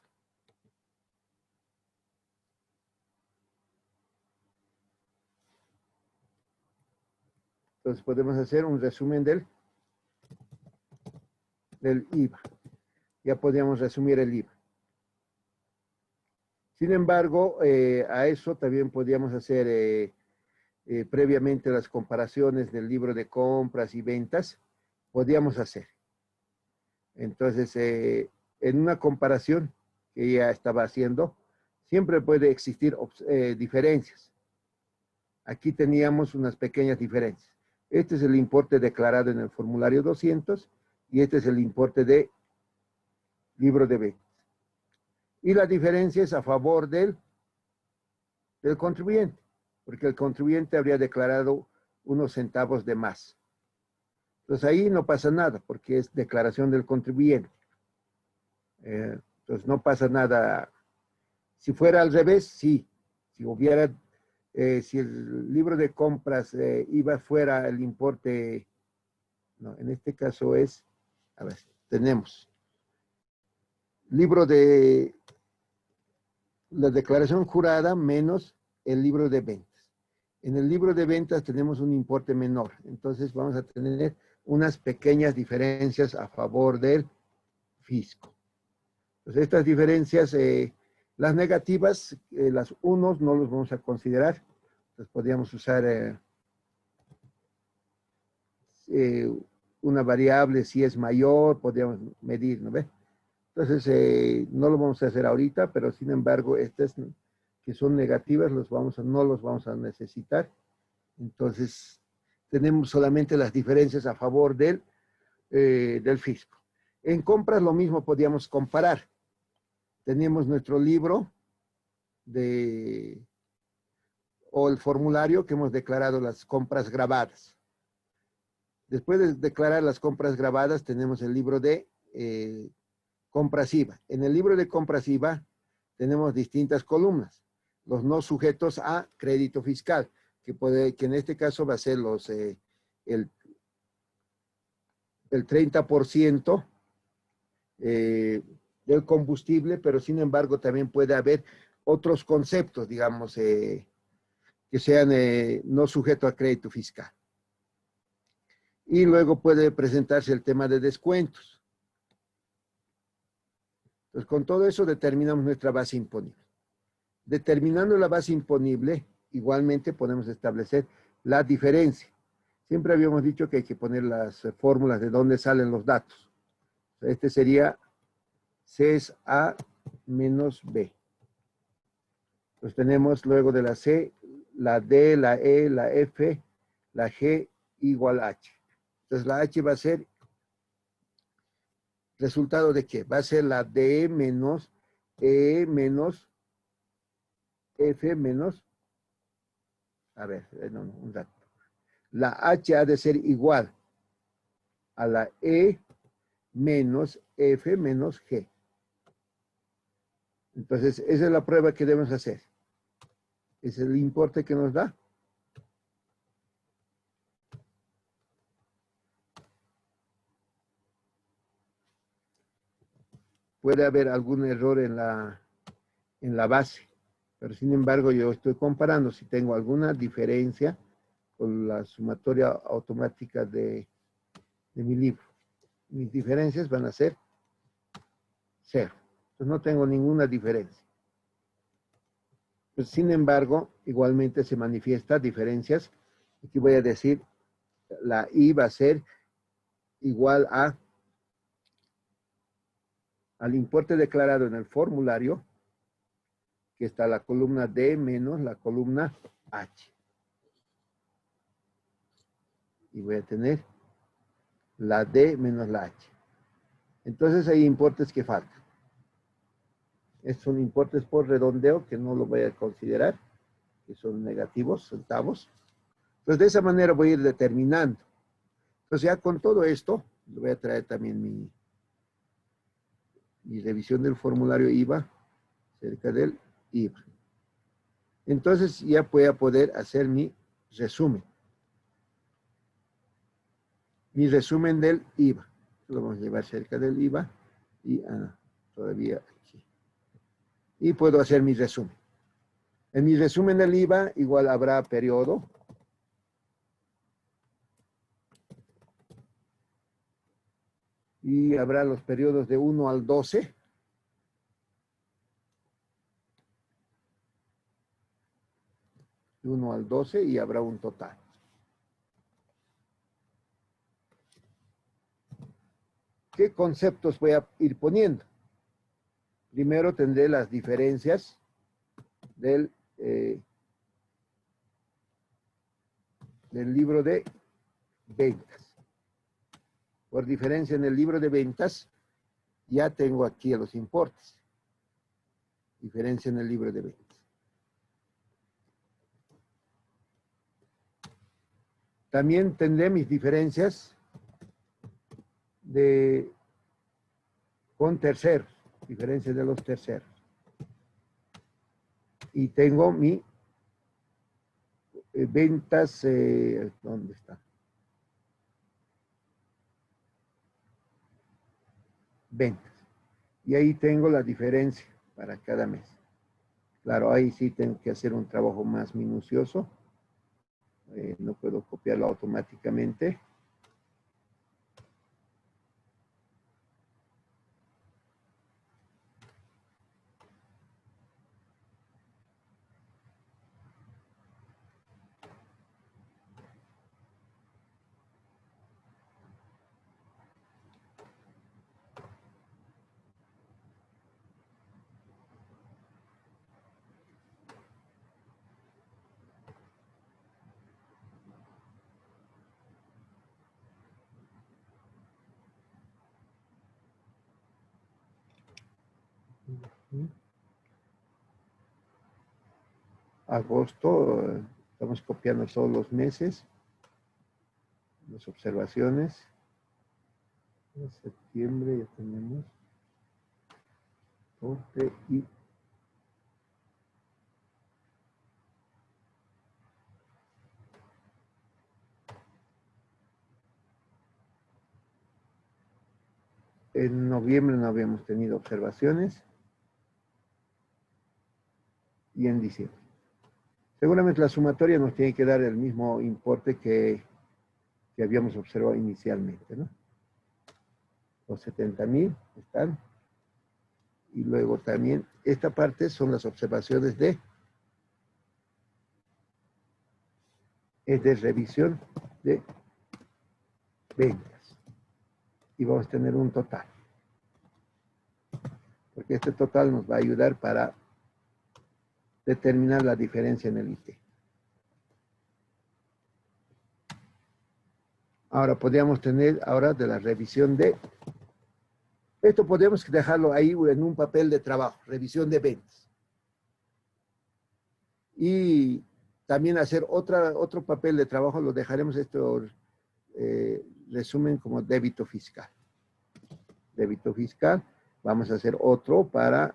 Entonces, podemos hacer un resumen del IVA. Ya podríamos resumir el IVA. Sin embargo, a eso también podríamos hacer previamente las comparaciones del libro de compras y ventas. Podríamos hacer. Entonces, en una comparación que ya estaba haciendo, siempre puede existir diferencias. Aquí teníamos unas pequeñas diferencias. Este es el importe declarado en el formulario 200 y este es el importe de libro de ventas. Y la diferencia es a favor del contribuyente, porque el contribuyente habría declarado unos centavos de más. Entonces ahí no pasa nada, porque es declaración del contribuyente. Entonces no pasa nada. Si fuera al revés, sí. Si hubiera, si el libro de compras IVA fuera el importe, no, en este caso es, a ver, tenemos libro de la declaración jurada menos el libro de ventas. En el libro de ventas tenemos un importe menor, entonces vamos a tener unas pequeñas diferencias a favor del fisco. Entonces estas diferencias, las negativas, las unos no los vamos a considerar, entonces podríamos usar una variable si es mayor, podríamos medir, ¿no ve? Entonces, no lo vamos a hacer ahorita, pero sin embargo, estas que son negativas no los vamos a necesitar. Entonces, tenemos solamente las diferencias a favor del fisco. En compras lo mismo podíamos comparar. Tenemos nuestro libro o el formulario que hemos declarado las compras grabadas. Después de declarar las compras grabadas, tenemos el libro de compras IVA. En el libro de compras IVA tenemos distintas columnas. Los no sujetos a crédito fiscal, que en este caso va a ser el 30% del combustible, pero sin embargo también puede haber otros conceptos, digamos, que sean no sujetos a crédito fiscal. Y luego puede presentarse el tema de descuentos. Entonces, con todo eso determinamos nuestra base imponible. Determinando la base imponible, igualmente podemos establecer la diferencia. Siempre habíamos dicho que hay que poner las fórmulas de dónde salen los datos. Este sería C es A menos B. Entonces tenemos luego de la C, la D, la E, la F, la G igual a H. Entonces la H va a ser resultado de qué? Va a ser la D menos E menos F menos, a ver, un rato. La H ha de ser igual a la E menos F menos G. Entonces, esa es la prueba que debemos hacer. Es el importe que nos da. Puede haber algún error en la base, pero sin embargo yo estoy comparando si tengo alguna diferencia con la sumatoria automática de mi libro. Mis diferencias van a ser 0. Entonces no tengo ninguna diferencia. Pues, sin embargo, igualmente se manifiesta diferencias. Aquí voy a decir, la I va a ser igual al importe declarado en el formulario, que está la columna D menos la columna H. Y voy a tener la D menos la H. Entonces hay importes que faltan. Estos son importes por redondeo que no lo voy a considerar, que son negativos, centavos. Entonces de esa manera voy a ir determinando. Entonces ya con todo esto, le voy a traer también mi revisión del formulario IVA cerca del IVA. Entonces ya voy a poder hacer mi resumen. Mi resumen del IVA. Lo vamos a llevar cerca del IVA y todavía aquí. Y puedo hacer mi resumen. En mi resumen del IVA igual habrá periodo. Y habrá los periodos de 1 al 12. De 1 al 12 y habrá un total. ¿Qué conceptos voy a ir poniendo? Primero tendré las diferencias del libro de ventas. Por diferencia en el libro de ventas, ya tengo aquí a los importes. Diferencia en el libro de ventas. También tendré mis diferencias con terceros, diferencias de los terceros. Y tengo mi ventas, ¿dónde está? Ventas. Y ahí tengo la diferencia para cada mes. Claro, ahí sí tengo que hacer un trabajo más minucioso. No puedo copiarlo automáticamente. Agosto, estamos copiando todos los meses, las observaciones. En septiembre ya tenemos corte y en noviembre no habíamos tenido observaciones y en diciembre. Seguramente la sumatoria nos tiene que dar el mismo importe que habíamos observado inicialmente, ¿no? Los 70,000 están. Y luego también esta parte son las observaciones de revisión de ventas. Y vamos a tener un total. Porque este total nos va a ayudar para determinar la diferencia en el IT. Ahora podríamos tener ahora de la revisión de... Esto podemos dejarlo ahí en un papel de trabajo, revisión de ventas. Y también hacer otro papel de trabajo, lo dejaremos esto resumen como débito fiscal. Débito fiscal, vamos a hacer otro para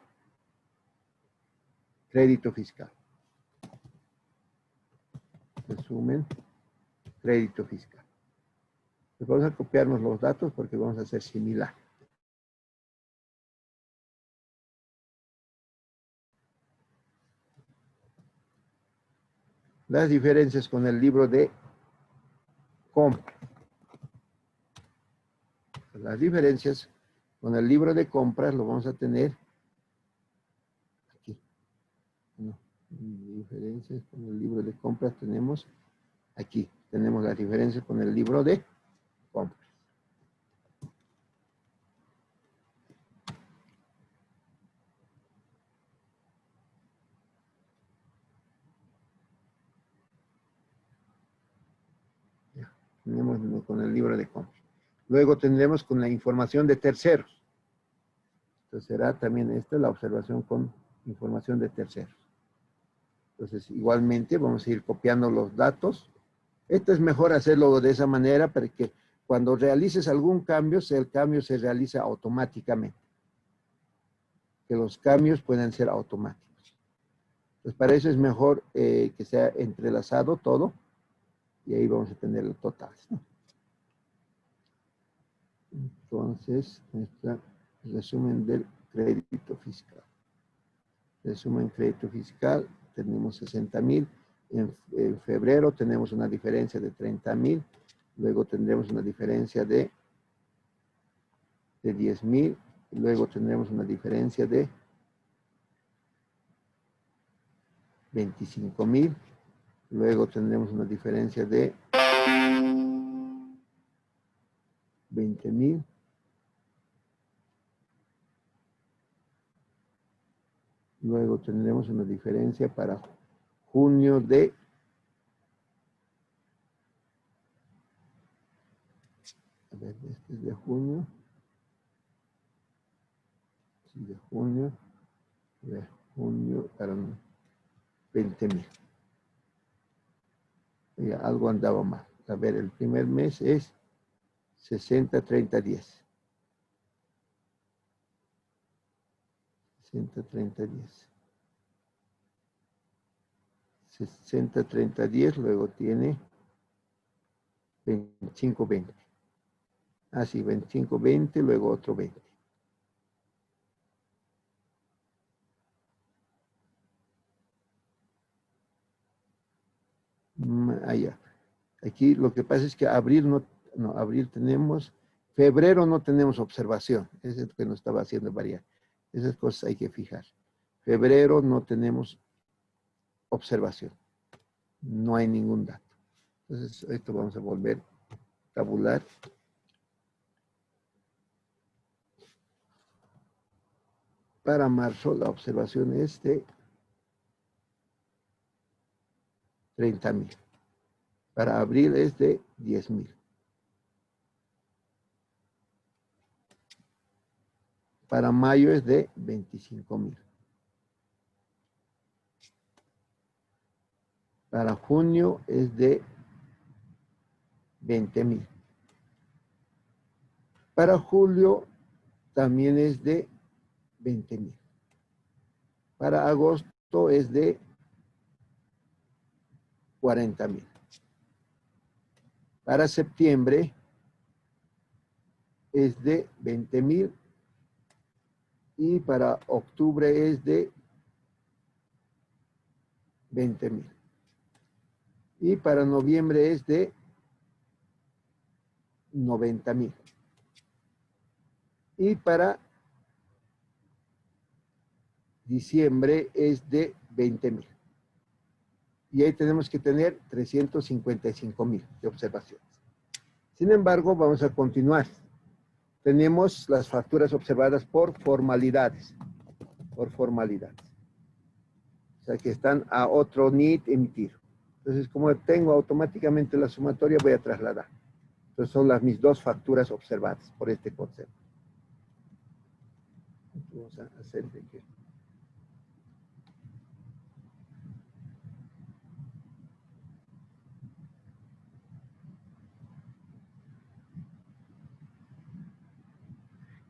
crédito fiscal. Resumen, crédito fiscal. Pues vamos a copiarnos los datos porque vamos a hacer similar. Las diferencias con el libro de compra. Las diferencias con el libro de compras lo vamos a tener aquí. No. Diferencias con el libro de compras tenemos aquí. Tenemos las diferencias con el libro de compras. Ya, tenemos con el libro de compras. Luego tendremos con la información de terceros. Entonces será también esta la observación con información de terceros. Entonces igualmente vamos a ir copiando los datos. Esto es mejor hacerlo de esa manera para que cuando realices algún cambio, el cambio se realiza automáticamente. Que los cambios puedan ser automáticos. Pues para eso es mejor que sea entrelazado todo y ahí vamos a tener los totales, ¿no? Entonces, este resumen del crédito fiscal. Resumen crédito fiscal, tenemos 60,000. En febrero tenemos una diferencia de 30,000. Luego tendremos una diferencia de 10,000. Luego tendremos una diferencia de 25,000. Luego tendremos una diferencia de 20,000. Luego tendremos una diferencia para junio de junio para 20,000. Algo andaba mal. A ver, el primer mes es 60, 30, 10. 60, 30, 10. 60, 30, 10, luego tiene 25, 20. Ah, sí, 25, 20, luego otro 20. Allá. Aquí lo que pasa es que abril abril tenemos, febrero no tenemos observación. Ese es lo que nos estaba haciendo variar. Esas cosas hay que fijar. Febrero no tenemos observación. No hay ningún dato. Entonces, esto vamos a volver a tabular. Para marzo, la observación es de 30,000. Para abril es de 10,000. Para mayo es de 25,000. Para junio es de 20,000. Para julio también es de 20,000. Para agosto es de 40,000. Para septiembre es de 20,000. Y para octubre es de 20,000. Y para noviembre es de 90,000. Y para diciembre es de 20,000. Y ahí tenemos que tener 355,000 de observaciones. Sin embargo, vamos a continuar. Tenemos las facturas observadas por formalidades. Por formalidades. O sea, que están a otro NIT emitir. Entonces, como tengo automáticamente la sumatoria, voy a trasladar. Entonces, son mis dos facturas observadas por este concepto. Vamos a hacer de que...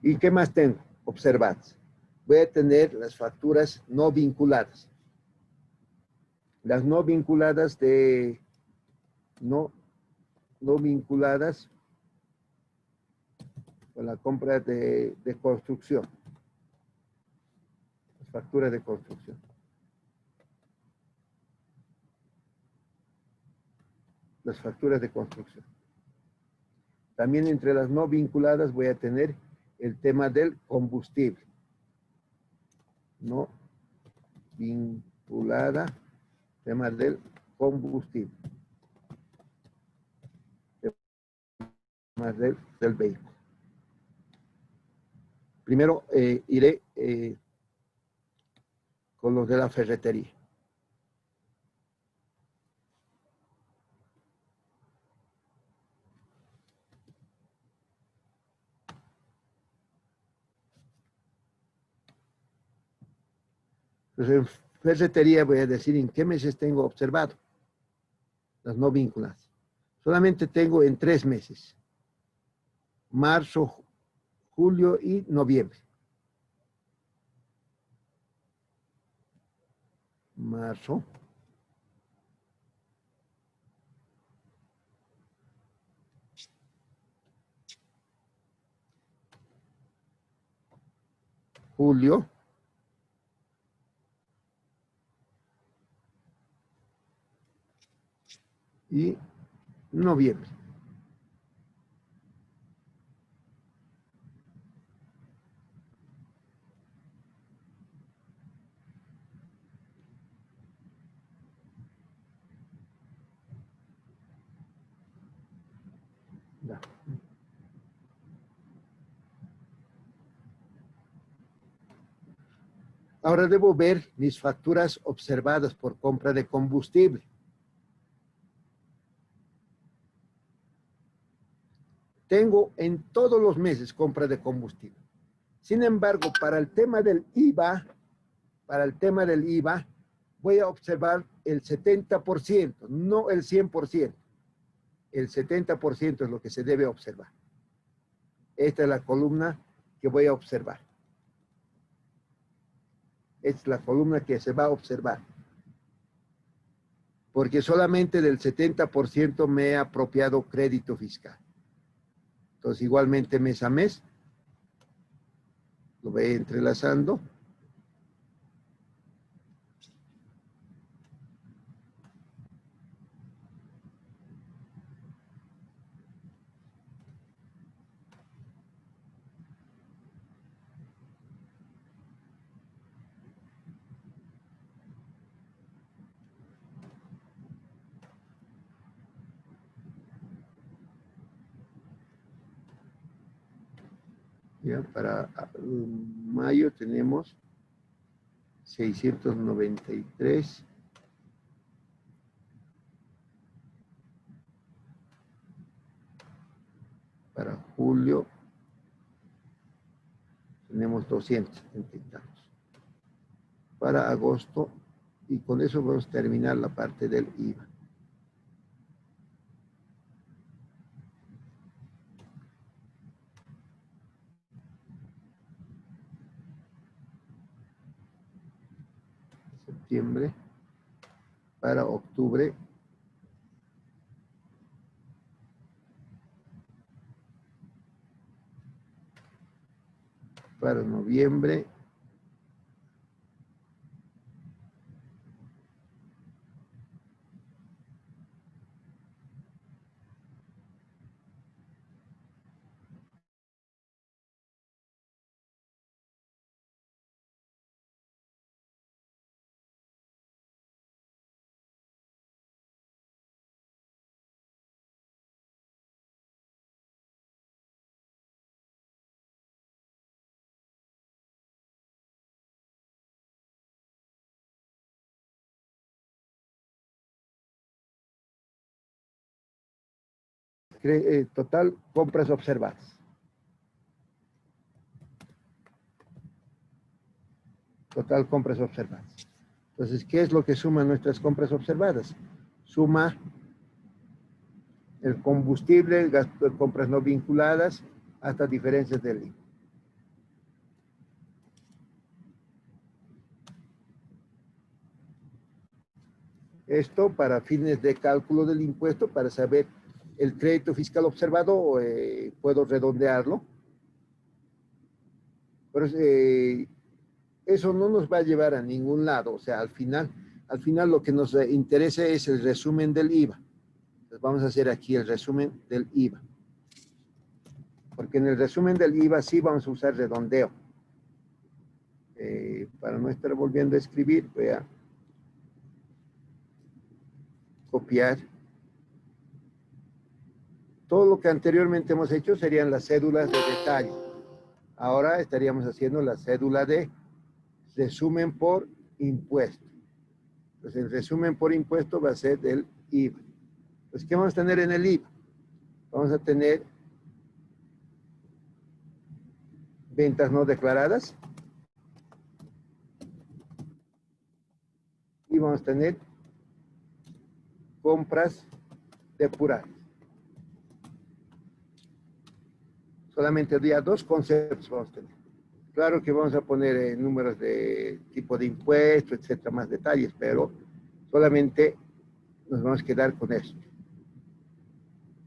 ¿Y qué más tengo? Observadas. Voy a tener las facturas no vinculadas. Las no vinculadas de... No vinculadas con la compra de construcción. Las facturas de construcción. Las facturas de construcción. También entre las no vinculadas voy a tener el tema del combustible. No vinculadas. vinculada, tema del combustible, tema del vehículo. Primero iré con los de la ferretería. Entonces, en ferretería voy a decir en qué meses tengo observado las no vinculadas. Solamente tengo en 3 meses. Marzo, julio y noviembre. Marzo. Julio. Y noviembre. Ya. Ahora debo ver mis facturas observadas por compra de combustible. Tengo en todos los meses compra de combustible. Sin embargo, para el tema del IVA, voy a observar el 70%, no el 100%. El 70% es lo que se debe observar. Esta es la columna que voy a observar. Esta es la columna que se va a observar. Porque solamente del 70% me he apropiado crédito fiscal. Entonces, igualmente mes a mes, lo voy entrelazando. Ya, para mayo tenemos 693. Para julio tenemos 200 intentados. Para agosto, y con eso vamos a terminar la parte del IVA. Septiembre. Para octubre. Para noviembre. Total, compras observadas. Total, compras observadas. Entonces, ¿qué es lo que suma nuestras compras observadas? Suma el combustible, el gasto de compras no vinculadas, hasta diferencias del IVA. Esto para fines de cálculo del impuesto, para saber el crédito fiscal observado, puedo redondearlo. Pero eso no nos va a llevar a ningún lado. O sea, al final lo que nos interesa es el resumen del IVA. Entonces vamos a hacer aquí el resumen del IVA. Porque en el resumen del IVA sí vamos a usar redondeo. Para no estar volviendo a escribir, voy a copiar. Todo lo que anteriormente hemos hecho serían las cédulas de detalle. Ahora estaríamos haciendo la cédula de resumen por impuesto. Entonces, el resumen por impuesto va a ser del IVA. Pues, ¿qué vamos a tener en el IVA? Vamos a tener ventas no declaradas y vamos a tener compras depuradas. Solamente había dos conceptos vamos a tener. Claro que vamos a poner números de tipo de impuesto, etcétera, más detalles, pero solamente nos vamos a quedar con esto.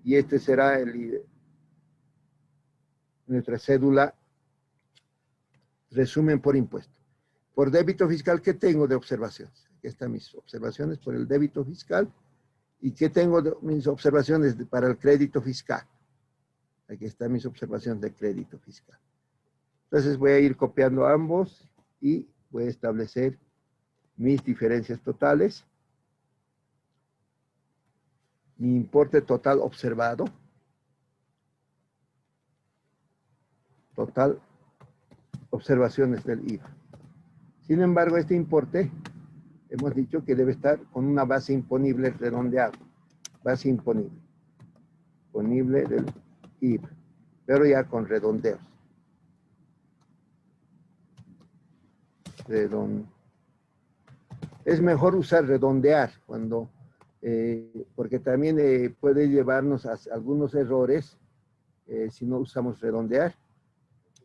Y este será nuestra cédula resumen por impuesto. Por débito fiscal, ¿qué tengo de observaciones? Aquí están mis observaciones por el débito fiscal. ¿Y qué tengo de mis observaciones para el crédito fiscal? Aquí están mis observaciones de crédito fiscal. Entonces voy a ir copiando ambos y voy a establecer mis diferencias totales. Mi importe total observado. Total observaciones del IVA. Sin embargo, este importe hemos dicho que debe estar con una base imponible redondeada. Base imponible. Imponible del IVA. Pero ya con redondeos. Es mejor usar redondear porque también puede llevarnos a algunos errores si no usamos redondear.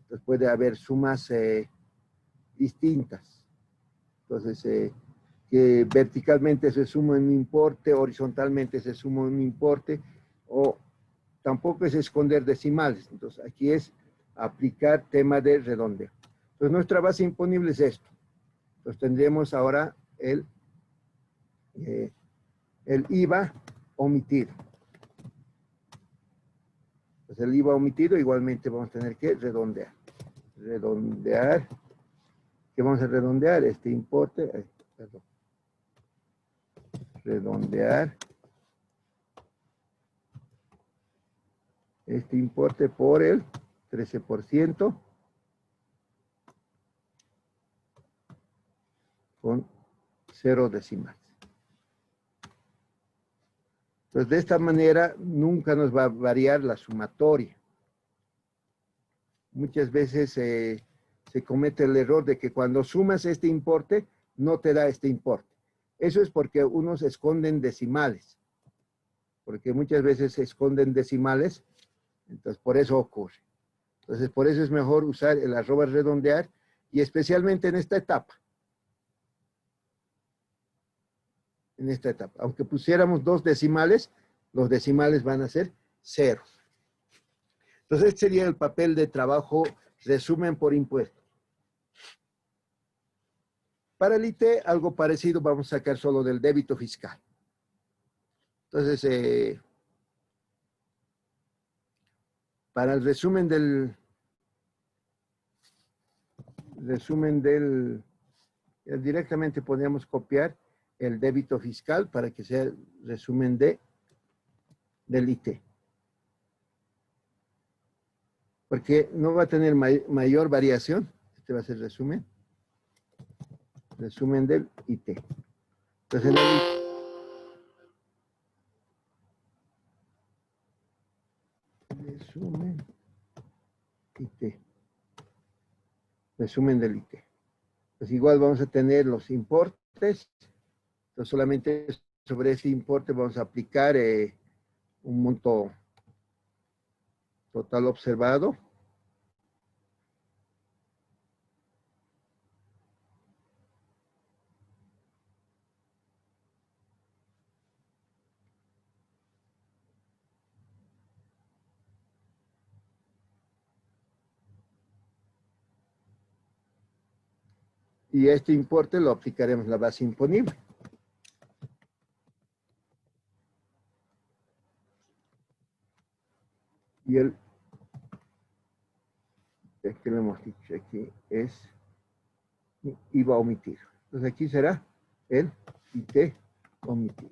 Entonces puede haber sumas distintas. Entonces, que verticalmente se suma un importe, horizontalmente se suma un importe, o tampoco es esconder decimales. Entonces, aquí es aplicar tema de redondeo. Entonces, nuestra base imponible es esto. Entonces, tendremos ahora el IVA omitido. Pues el IVA omitido igualmente vamos a tener que redondear. Redondear. ¿Qué vamos a redondear? Este importe. Perdón. Redondear. Este importe por el 13% con 0 decimales. Entonces, de esta manera nunca nos va a variar la sumatoria. Muchas veces se comete el error de que cuando sumas este importe, no te da este importe. Eso es porque unos esconden decimales. Porque muchas veces se esconden decimales, entonces por eso ocurre. Entonces, por eso es mejor usar el arroba redondear, y especialmente en esta etapa. En esta etapa. Aunque pusiéramos 2 decimales, los decimales van a ser 0. Entonces, este sería el papel de trabajo resumen por impuesto. Para el IT, algo parecido vamos a sacar solo del débito fiscal. Entonces, para el resumen directamente podríamos copiar el débito fiscal para que sea el resumen del IT. Porque no va a tener mayor variación. Este va a ser resumen del IT. Entonces, resumen IT. Resumen del IT. Pues igual vamos a tener los importes. Entonces, solamente sobre ese importe vamos a aplicar un monto total observado. Y este importe lo aplicaremos la base imponible. Y el, que lo hemos dicho aquí, es IVA omitido. Entonces aquí será el IT omitido.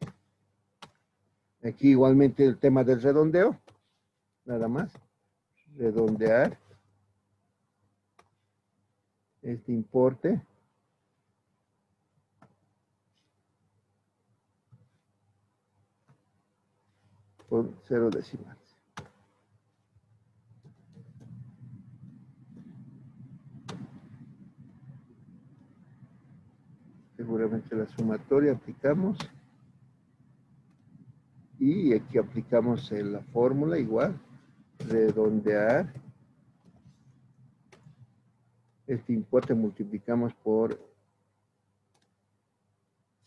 Aquí igualmente el tema del redondeo, nada más. Redondear este importe con 0 decimales. Seguramente la sumatoria aplicamos. Y aquí aplicamos la fórmula igual. Redondear. Este importe multiplicamos por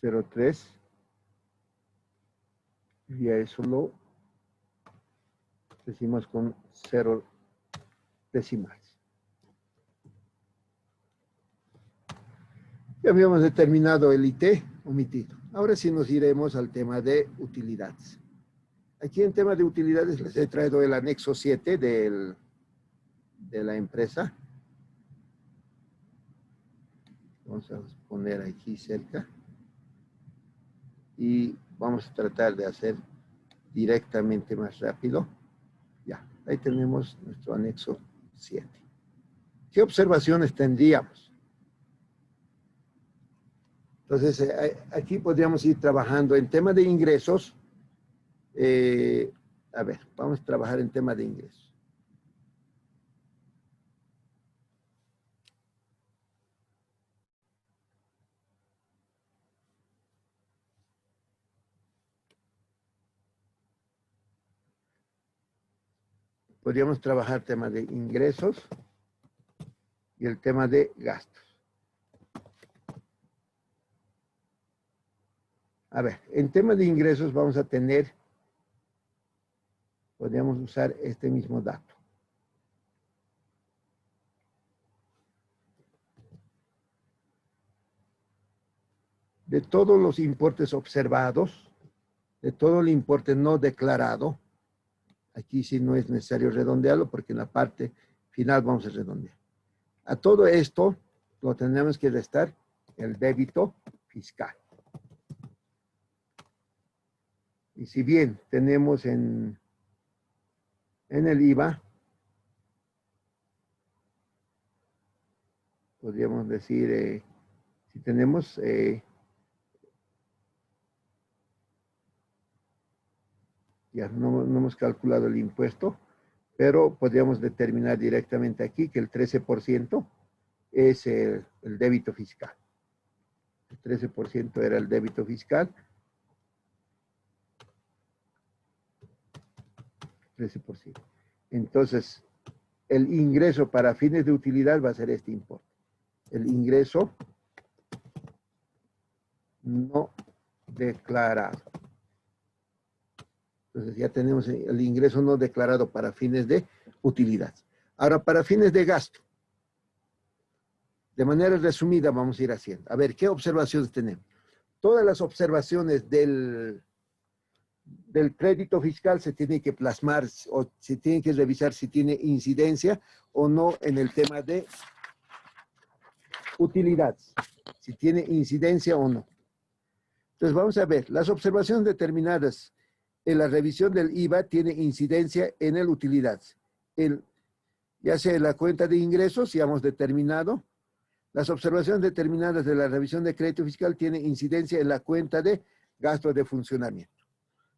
0,3. Y a eso lo decimos con 0 decimales. Ya habíamos determinado el IT omitido. Ahora sí nos iremos al tema de utilidades. Aquí en tema de utilidades les he traído el anexo 7 de la empresa. Vamos a poner aquí cerca. Y vamos a tratar de hacer directamente más rápido. Ya, ahí tenemos nuestro anexo 7. ¿Qué observaciones tendríamos? Entonces, aquí podríamos ir trabajando en tema de ingresos. A ver, vamos a trabajar en tema de ingresos. Podríamos trabajar tema de ingresos y el tema de gastos. A ver, en tema de ingresos vamos a tener, podríamos usar este mismo dato. De todos los importes observados, de todo el importe no declarado, aquí sí no es necesario redondearlo porque en la parte final vamos a redondear. A todo esto lo tenemos que restar el débito fiscal. Y si bien tenemos en el IVA, podríamos decir, si tenemos ya no hemos calculado el impuesto, pero podríamos determinar directamente aquí que el 13% es el débito fiscal. El 13% era el débito fiscal. 13%. Entonces, el ingreso para fines de utilidad va a ser este importe. El ingreso no declarado. Entonces ya tenemos el ingreso no declarado para fines de utilidad. Ahora, para fines de gasto. De manera resumida vamos a ir haciendo. A ver, ¿qué observaciones tenemos? Todas las observaciones del crédito fiscal se tienen que plasmar o se tienen que revisar si tiene incidencia o no en el tema de utilidades. Si tiene incidencia o no. Entonces vamos a ver, las observaciones determinadas en la revisión del IVA tiene incidencia en el utilidades. Ya sea en la cuenta de ingresos, ya hemos determinado. Las observaciones determinadas de la revisión de crédito fiscal tienen incidencia en la cuenta de gastos de funcionamiento.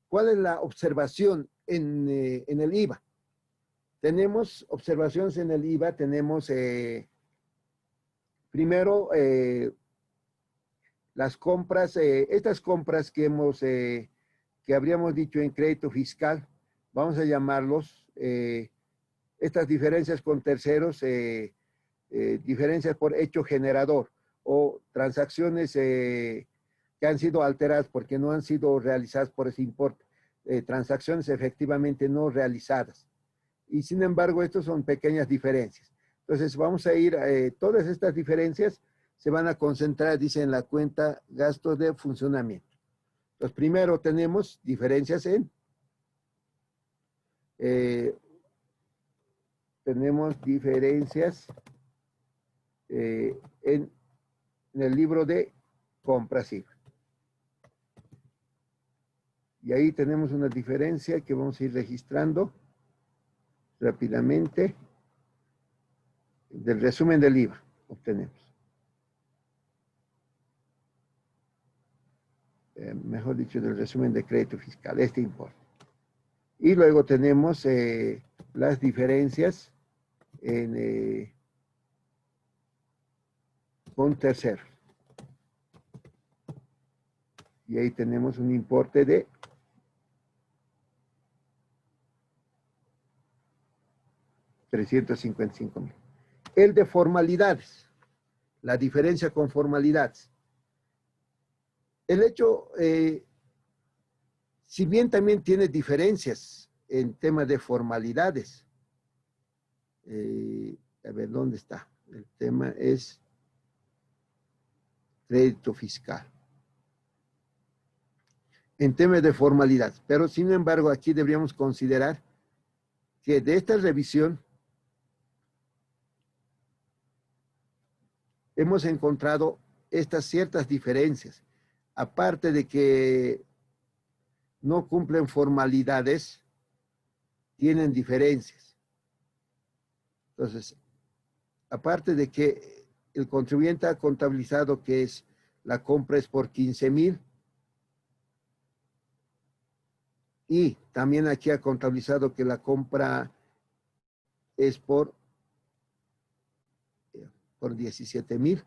¿Cuál es la observación en el IVA? Tenemos observaciones en el IVA, tenemos primero las compras, estas compras que habríamos dicho en crédito fiscal, vamos a llamarlos, estas diferencias con terceros, diferencias por hecho generador o transacciones que han sido alteradas porque no han sido realizadas por ese importe, transacciones efectivamente no realizadas. Y sin embargo, estos son pequeñas diferencias. Entonces, vamos a ir, todas estas diferencias se van a concentrar, dice, en la cuenta gastos de funcionamiento. Entonces, primero tenemos diferencias en el libro de compras IVA. Y ahí tenemos una diferencia que vamos a ir registrando rápidamente. Del resumen del IVA obtenemos. Mejor dicho, del resumen de crédito fiscal, este importe. Y luego tenemos las diferencias con terceros. Y ahí tenemos un importe de 355,000. El de formalidades, la diferencia con formalidades. El hecho, si bien también tiene diferencias en tema de formalidades, a ver, ¿dónde está? El tema es crédito fiscal. En temas de formalidad, pero sin embargo aquí deberíamos considerar que de esta revisión hemos encontrado estas ciertas diferencias, aparte de que no cumplen formalidades, tienen diferencias. Entonces, aparte de que el contribuyente ha contabilizado que la compra es por 15,000, y también aquí ha contabilizado que la compra es por 17,000.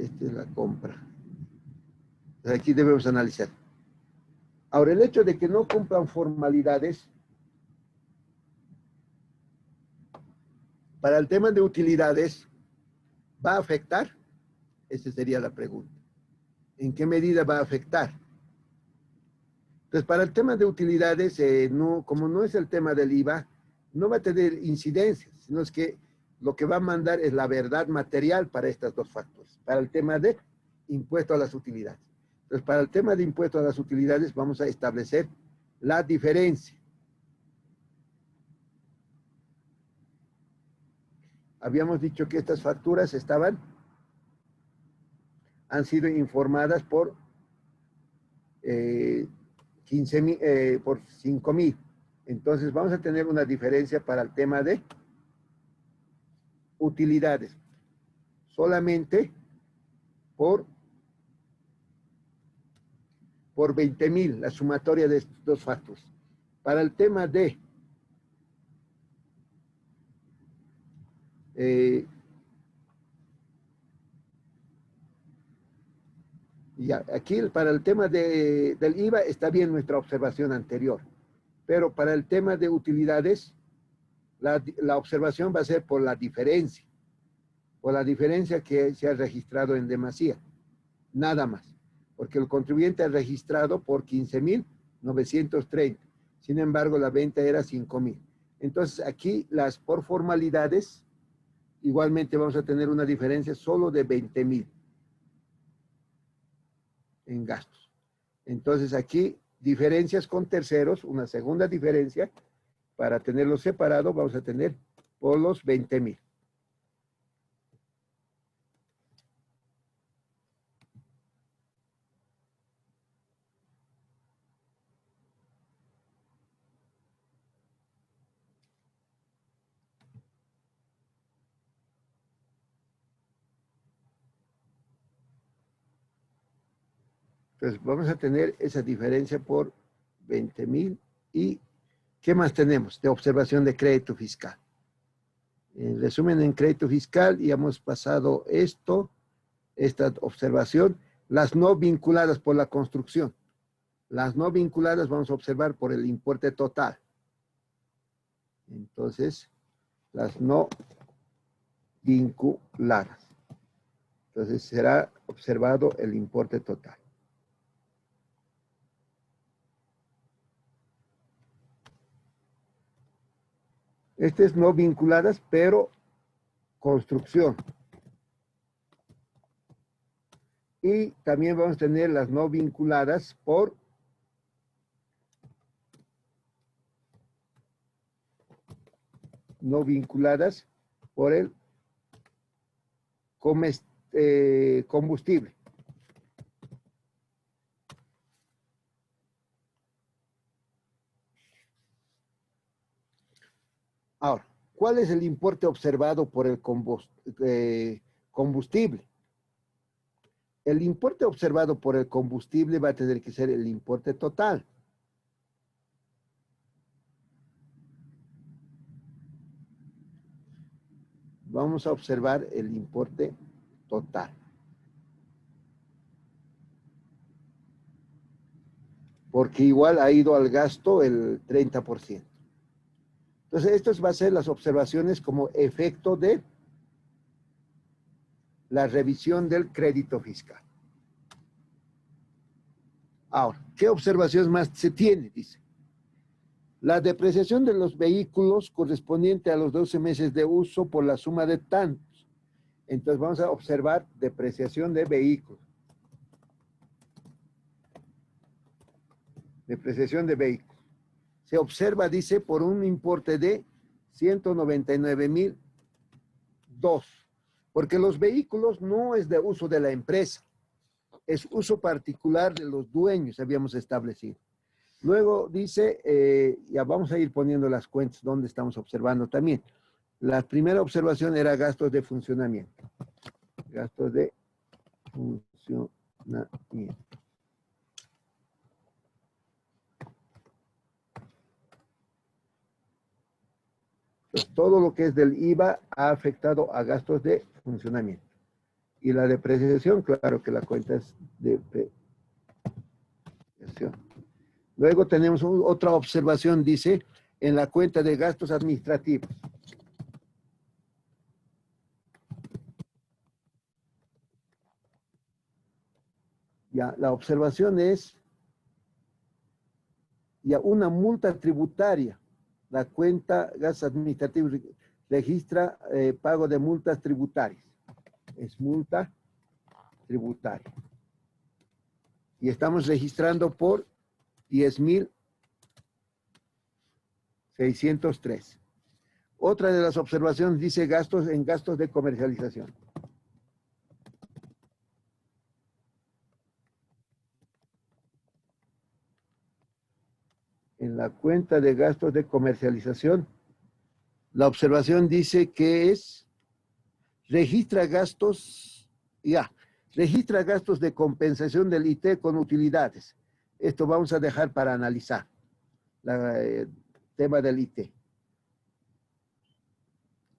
Esta es la compra. Entonces aquí debemos analizar. Ahora, el hecho de que no cumplan formalidades, para el tema de utilidades, ¿va a afectar? Esa sería la pregunta. ¿En qué medida va a afectar? Entonces, para el tema de utilidades, como no es el tema del IVA, no va a tener incidencias, sino es que lo que va a mandar es la verdad material para estos dos factores. Para el tema de impuesto a las utilidades. Entonces, para el tema de impuesto a las utilidades, vamos a establecer la diferencia. Habíamos dicho que estas facturas han sido informadas por 15,000, por 5,000. Entonces vamos a tener una diferencia para el tema de utilidades. Solamente por 20,000, la sumatoria de estos dos factores. Para el tema de ya, aquí para el tema del IVA está bien nuestra observación anterior, pero para el tema de utilidades, la observación va a ser por la diferencia que se ha registrado en demasía, nada más, porque el contribuyente ha registrado por 15,930, sin embargo la venta era 5,000. Entonces aquí por formalidades, igualmente vamos a tener una diferencia solo de 20,000 en gastos. Entonces aquí diferencias con terceros, una segunda diferencia, para tenerlo separado vamos a tener por los 20,000. Entonces vamos a tener esa diferencia por 20,000. ¿Y qué más tenemos de observación de crédito fiscal? En resumen, en crédito fiscal ya hemos pasado esta observación, las no vinculadas por la construcción. Las no vinculadas vamos a observar por el importe total. Entonces, las no vinculadas. Entonces será observado el importe total. Este es no vinculadas, pero construcción. Y también vamos a tener las no vinculadas por el combustible. Ahora, ¿cuál es el importe observado por el combustible? El importe observado por el combustible va a tener que ser el importe total. Vamos a observar el importe total. Porque igual ha ido al gasto el 30%. Entonces, esto va a ser las observaciones como efecto de la revisión del crédito fiscal. Ahora, ¿qué observaciones más se tiene? Dice, la depreciación de los vehículos correspondiente a los 12 meses de uso por la suma de tantos. Entonces, vamos a observar depreciación de vehículos. Depreciación de vehículos. Se observa, dice, por un importe de 199,002, porque los vehículos no es de uso de la empresa, es uso particular de los dueños, habíamos establecido. Luego dice, ya vamos a ir poniendo las cuentas donde estamos observando también. La primera observación era gastos de funcionamiento. Gastos de funcionamiento. Entonces, todo lo que es del IVA ha afectado a gastos de funcionamiento. Y la depreciación, claro que la cuenta es depreciación. Luego tenemos otra observación, dice, en la cuenta de gastos administrativos. Ya, la observación es ya una multa tributaria. La cuenta gastos administrativos registra pago de multas tributarias. Es multa tributaria. Y estamos registrando por 10,603. Otra de las observaciones dice gastos en gastos de comercialización. En la cuenta de gastos de comercialización, la observación dice que registra gastos de compensación del IT con utilidades. Esto vamos a dejar para analizar el tema del IT.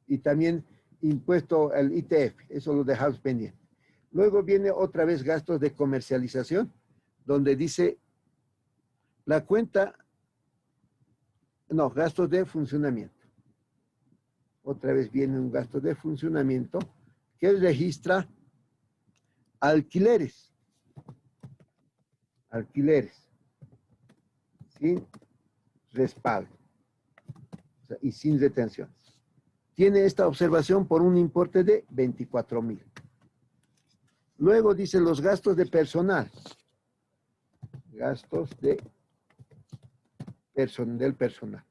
Y también impuesto al ITF, eso lo dejamos pendiente. Luego viene otra vez gastos de comercialización, donde dice la cuenta, no, gastos de funcionamiento. Otra vez viene un gasto de funcionamiento que registra alquileres. Alquileres. Sin respaldo. O sea, y sin retenciones. Tiene esta observación por un importe de 24,000. Luego dice los gastos de personal. Gastos del personal.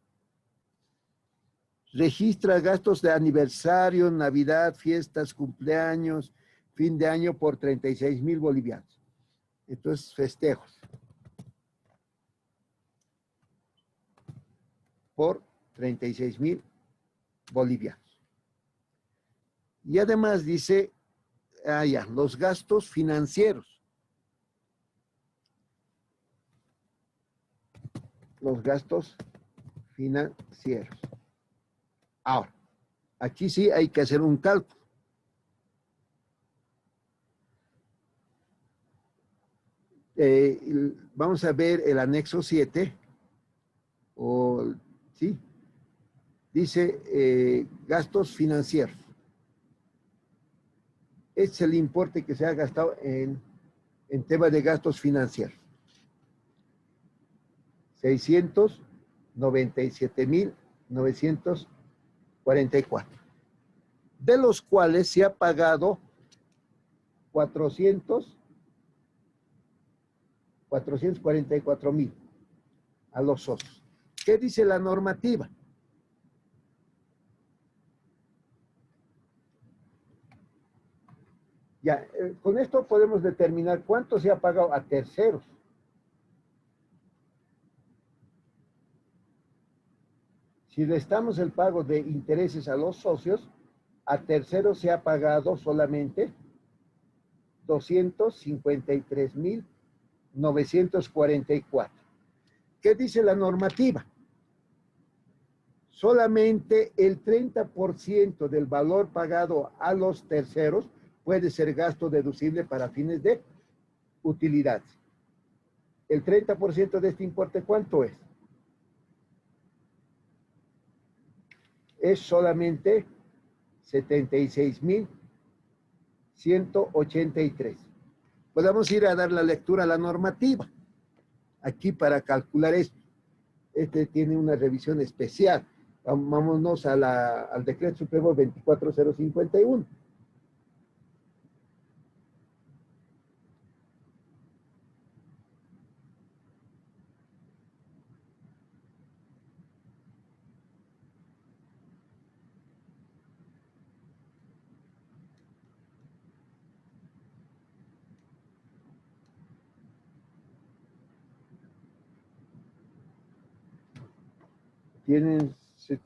Registra gastos de aniversario, Navidad, fiestas, cumpleaños, fin de año por 36,000 bolivianos. Entonces, festejos. Por 36,000 bolivianos. Y además dice, los gastos financieros. Los gastos financieros. Ahora, aquí sí hay que hacer un cálculo. Vamos a ver el anexo 7, ¿sí? Dice gastos financieros. Este es el importe que se ha gastado en tema de gastos financieros. 697,944. De los cuales se ha pagado 444,000 a los socios. ¿Qué dice la normativa? Ya, con esto podemos determinar cuánto se ha pagado a terceros. Si restamos el pago de intereses a los socios, a terceros se ha pagado solamente 253.944. ¿Qué dice la normativa? Solamente el 30% del valor pagado a los terceros puede ser gasto deducible para fines de utilidad. El 30% de este importe, ¿cuánto es? Es solamente 76.183. Podemos ir a dar la lectura a la normativa. Aquí para calcular esto. Este tiene una revisión especial. Vámonos al decreto supremo 24051.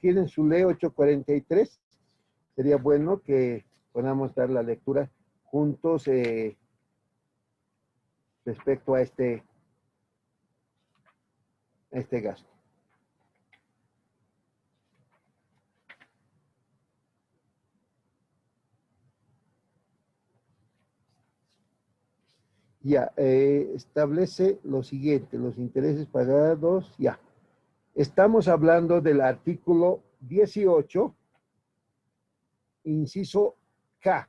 Tienen su ley 843. Sería bueno que podamos dar la lectura juntos respecto a este gasto. Ya, establece lo siguiente, los intereses pagados, ya. Estamos hablando del artículo 18, inciso K.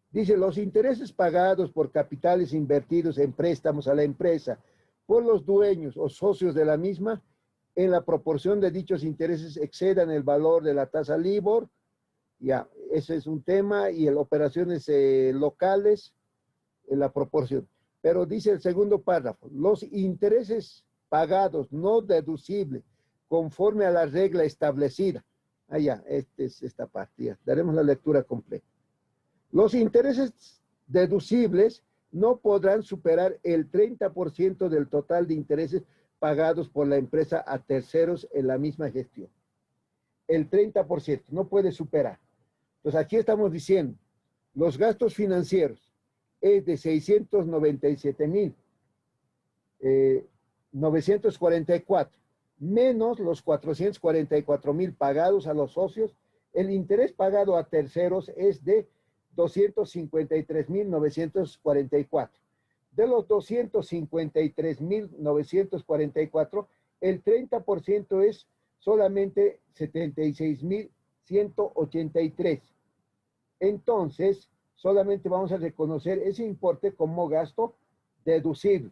Dice, los intereses pagados por capitales invertidos en préstamos a la empresa por los dueños o socios de la misma, en la proporción de dichos intereses excedan el valor de la tasa LIBOR, ya, ese es un tema, y en operaciones locales, en la proporción. Pero dice el segundo párrafo, los intereses pagados no deducibles conforme a la regla establecida. Ya, es esta parte, ya. Daremos la lectura completa. Los intereses deducibles no podrán superar el 30% del total de intereses pagados por la empresa a terceros en la misma gestión. El 30% no puede superar. Entonces aquí estamos diciendo, los gastos financieros es de 697.944, menos los 444.000 pagados a los socios. El interés pagado a terceros es de 253.944. De los 253.944, el 30% es solamente 76.183. Entonces, solamente vamos a reconocer ese importe como gasto deducible.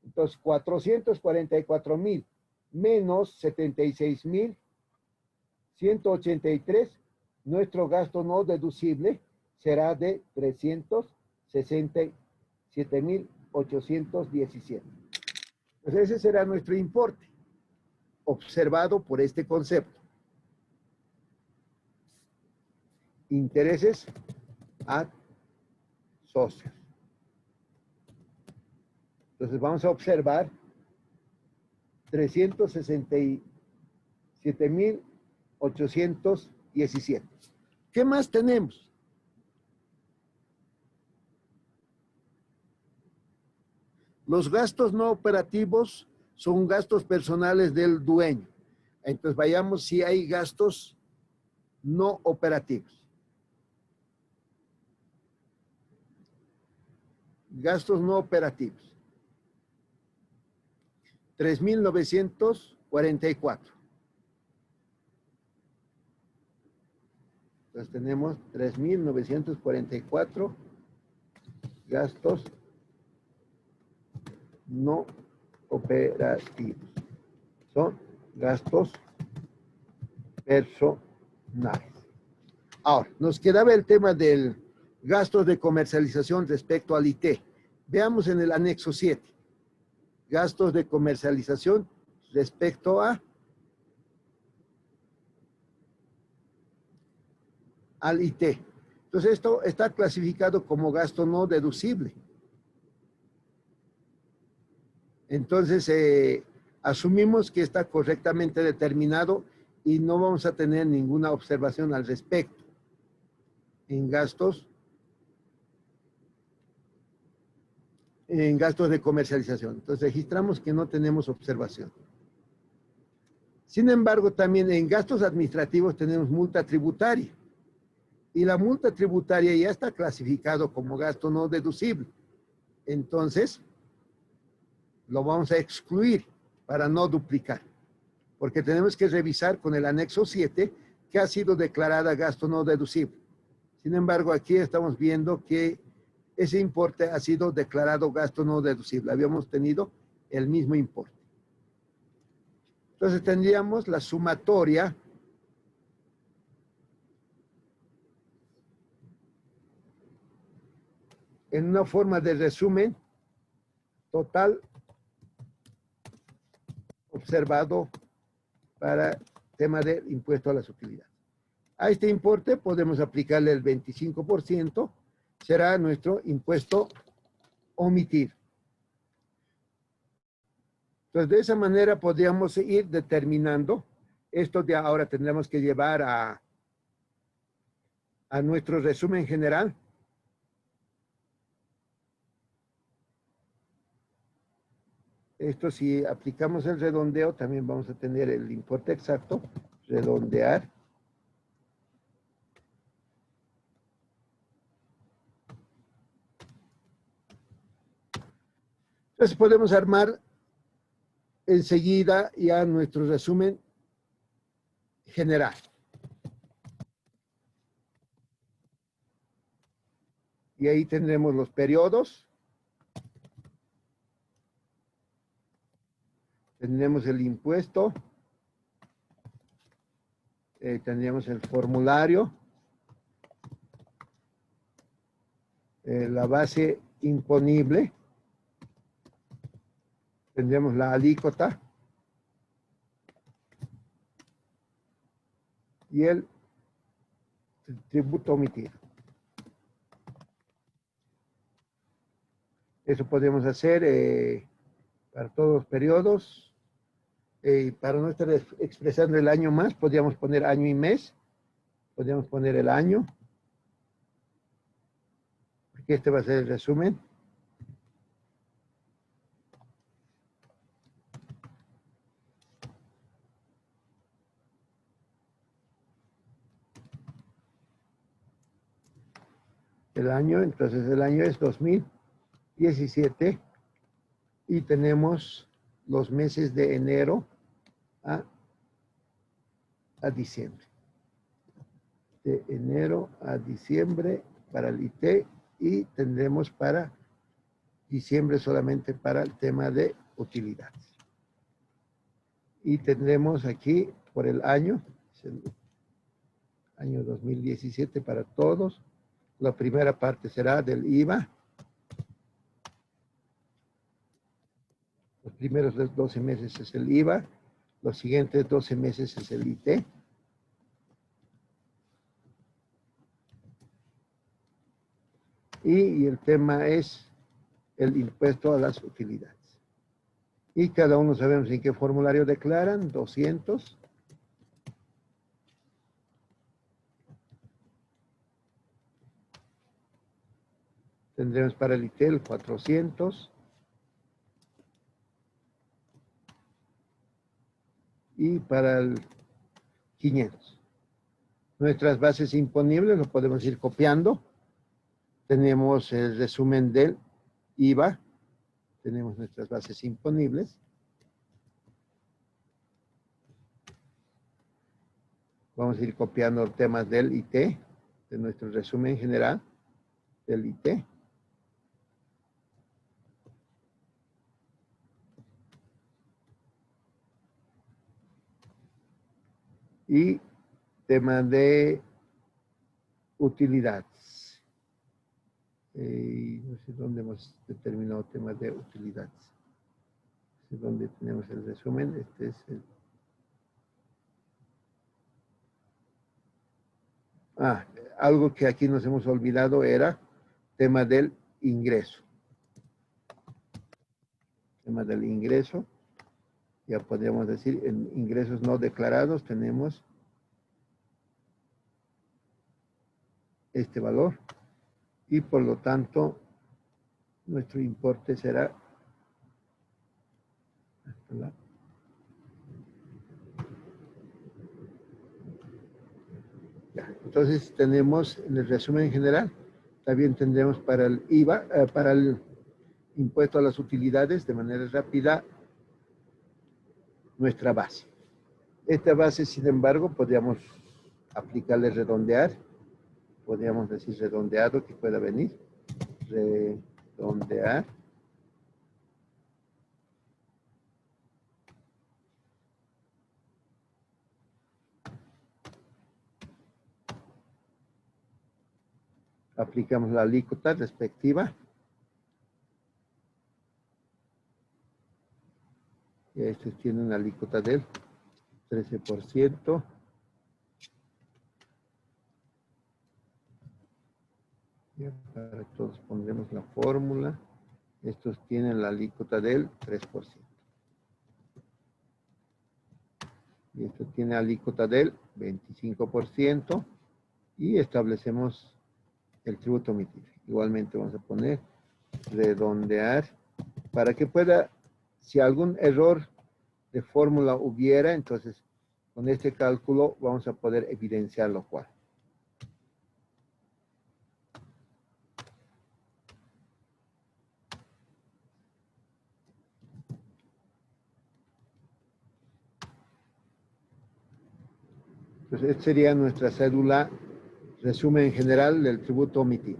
Entonces, 444.000 menos 76.183, nuestro gasto no deducible será de 367.817. Pues ese será nuestro importe, observado por este concepto. Intereses a socios. Entonces vamos a observar 367.817. ¿Qué más tenemos? Los gastos no operativos son gastos personales del dueño. Entonces vayamos si hay gastos no operativos. Gastos no operativos. 3.944. Entonces tenemos 3.944 gastos no operativos. Son gastos personales. Ahora, nos quedaba el tema del gastos de comercialización respecto al IT. Veamos en el anexo 7. Gastos de comercialización respecto al IT. Entonces, esto está clasificado como gasto no deducible. Entonces, Asumimos que está correctamente determinado y no vamos a tener ninguna observación al respecto. En gastos de comercialización. Entonces registramos que no tenemos observación. Sin embargo, también en gastos administrativos tenemos multa tributaria. Y la multa tributaria ya está clasificado como gasto no deducible. Entonces, lo vamos a excluir para no duplicar. Porque tenemos que revisar con el anexo 7 que ha sido declarada gasto no deducible. Sin embargo, aquí estamos viendo que ese importe ha sido declarado gasto no deducible. Habíamos tenido el mismo importe. Entonces tendríamos la sumatoria en una forma de resumen total observado para tema del impuesto a las utilidades. A este importe podemos aplicarle el 25%, será nuestro impuesto omitido. Entonces, de esa manera podríamos ir determinando, esto de ahora tendremos que llevar a nuestro resumen general. Esto si aplicamos el redondeo, también vamos a tener el importe exacto, redondear. Entonces podemos armar enseguida ya nuestro resumen general. Y ahí tendremos los periodos. Tendremos el impuesto. Tendríamos el formulario. La base imponible. Tendremos la alícuota. Y el tributo omitido. Eso podemos hacer para todos los periodos. Para no estar expresando el año más, podríamos poner año y mes. Podríamos poner el año. Porque este va a ser el resumen. El año, entonces el año es 2017 y tenemos los meses de enero a diciembre. De enero a diciembre para el IT y tendremos para diciembre solamente para el tema de utilidades. Y tendremos aquí por el año 2017 para todos. La primera parte será del IVA. Los primeros 12 meses es el IVA. Los siguientes 12 meses es el IT. Y el tema es el impuesto a las utilidades. Y cada uno sabemos en qué formulario declaran. 200. Tendremos para el ITEL 400. Y para el 500. Nuestras bases imponibles lo podemos ir copiando. Tenemos el resumen del IVA. Tenemos nuestras bases imponibles. Vamos a ir copiando temas del IT, de nuestro resumen general del IT. Y tema de utilidades. No sé dónde hemos determinado temas de utilidades. No sé dónde tenemos el resumen. Este es el... algo que aquí nos hemos olvidado era tema del ingreso. Tema del ingreso. Ya podríamos decir, en ingresos no declarados tenemos este valor y por lo tanto nuestro importe será ya. Entonces tenemos en el resumen general, también tendremos para el IVA, para el impuesto a las utilidades de manera rápida nuestra base. Esta base, sin embargo, podríamos aplicarle redondear, podríamos decir redondeado que pueda venir, redondear. Aplicamos la alícuota respectiva. Y estos tienen una alícuota del 13%. Ya, para todos pondremos la fórmula. Estos tienen la alícuota del 3%. Y esto tiene alícuota del 25%. Y establecemos el tributo omitido. Igualmente vamos a poner redondear para que pueda, si algún error de fórmula hubiera, entonces con este cálculo vamos a poder evidenciar lo cual. Entonces, esta sería nuestra cédula, resumen general del tributo omitido.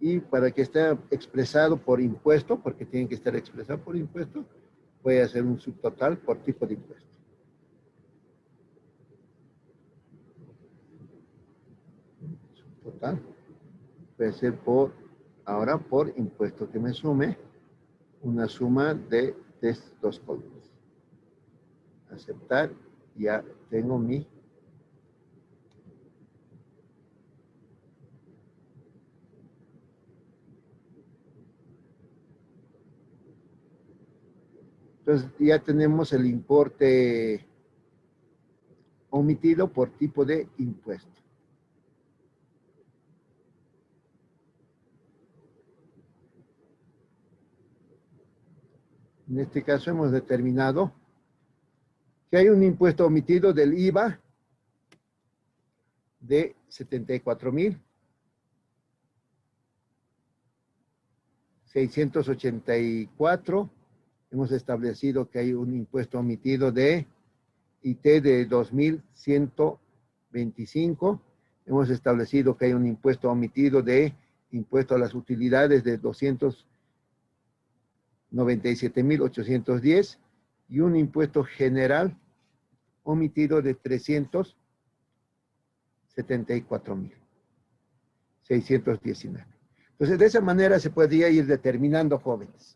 Y para que esté expresado por impuesto, porque tienen que estar expresados por impuesto, voy a hacer un subtotal por tipo de impuesto. Subtotal puede ser por, ahora por impuesto que me sume una suma de estos dos columnas. Aceptar, ya tengo mi entonces ya tenemos el importe omitido por tipo de impuesto. En este caso hemos determinado que hay un impuesto omitido del IVA de 74,684. Hemos establecido que hay un impuesto omitido de IT de 2,125. Hemos establecido que hay un impuesto omitido de impuesto a las utilidades de 297,810 y un impuesto general omitido de 374,619. Entonces, de esa manera se podría ir determinando, jóvenes.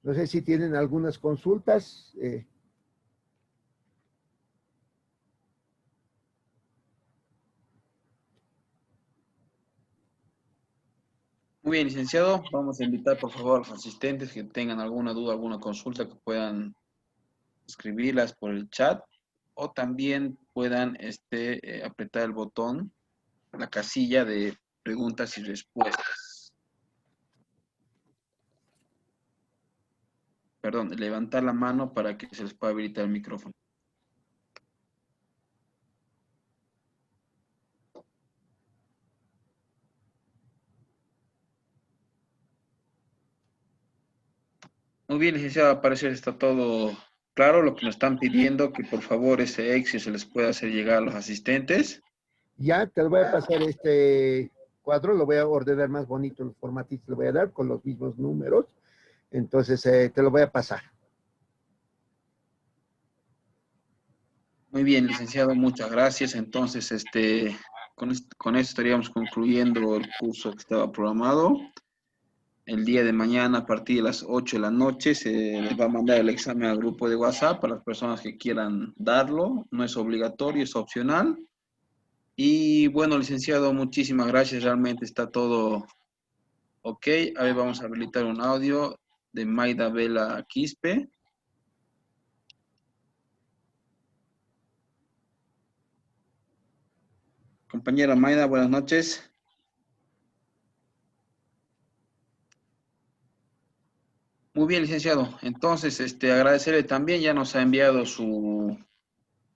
No sé si tienen algunas consultas. Muy bien, licenciado. Vamos a invitar, por favor, a los asistentes que tengan alguna duda, alguna consulta, que puedan escribirlas por el chat o también puedan apretar el botón, la casilla de preguntas y respuestas. Perdón, levantar la mano para que se les pueda habilitar el micrófono. Muy bien, licenciado, al parecer está todo claro. Lo que nos están pidiendo, que por favor ese Excel se les pueda hacer llegar a los asistentes. Ya te voy a pasar este cuadro, lo voy a ordenar más bonito, los formatitos lo voy a dar con los mismos números. Entonces, te lo voy a pasar. Muy bien, licenciado, muchas gracias. Entonces, con esto estaríamos concluyendo el curso que estaba programado. El día de mañana, a partir de las 8 de la noche, se les va a mandar el examen al grupo de WhatsApp para las personas que quieran darlo. No es obligatorio, es opcional. Y bueno, licenciado, muchísimas gracias. Realmente está todo ok. A ver, vamos a habilitar un audio de Maida Vela Quispe. Compañera Maida, buenas noches. Muy bien, licenciado. Entonces, agradecerle también, ya nos ha enviado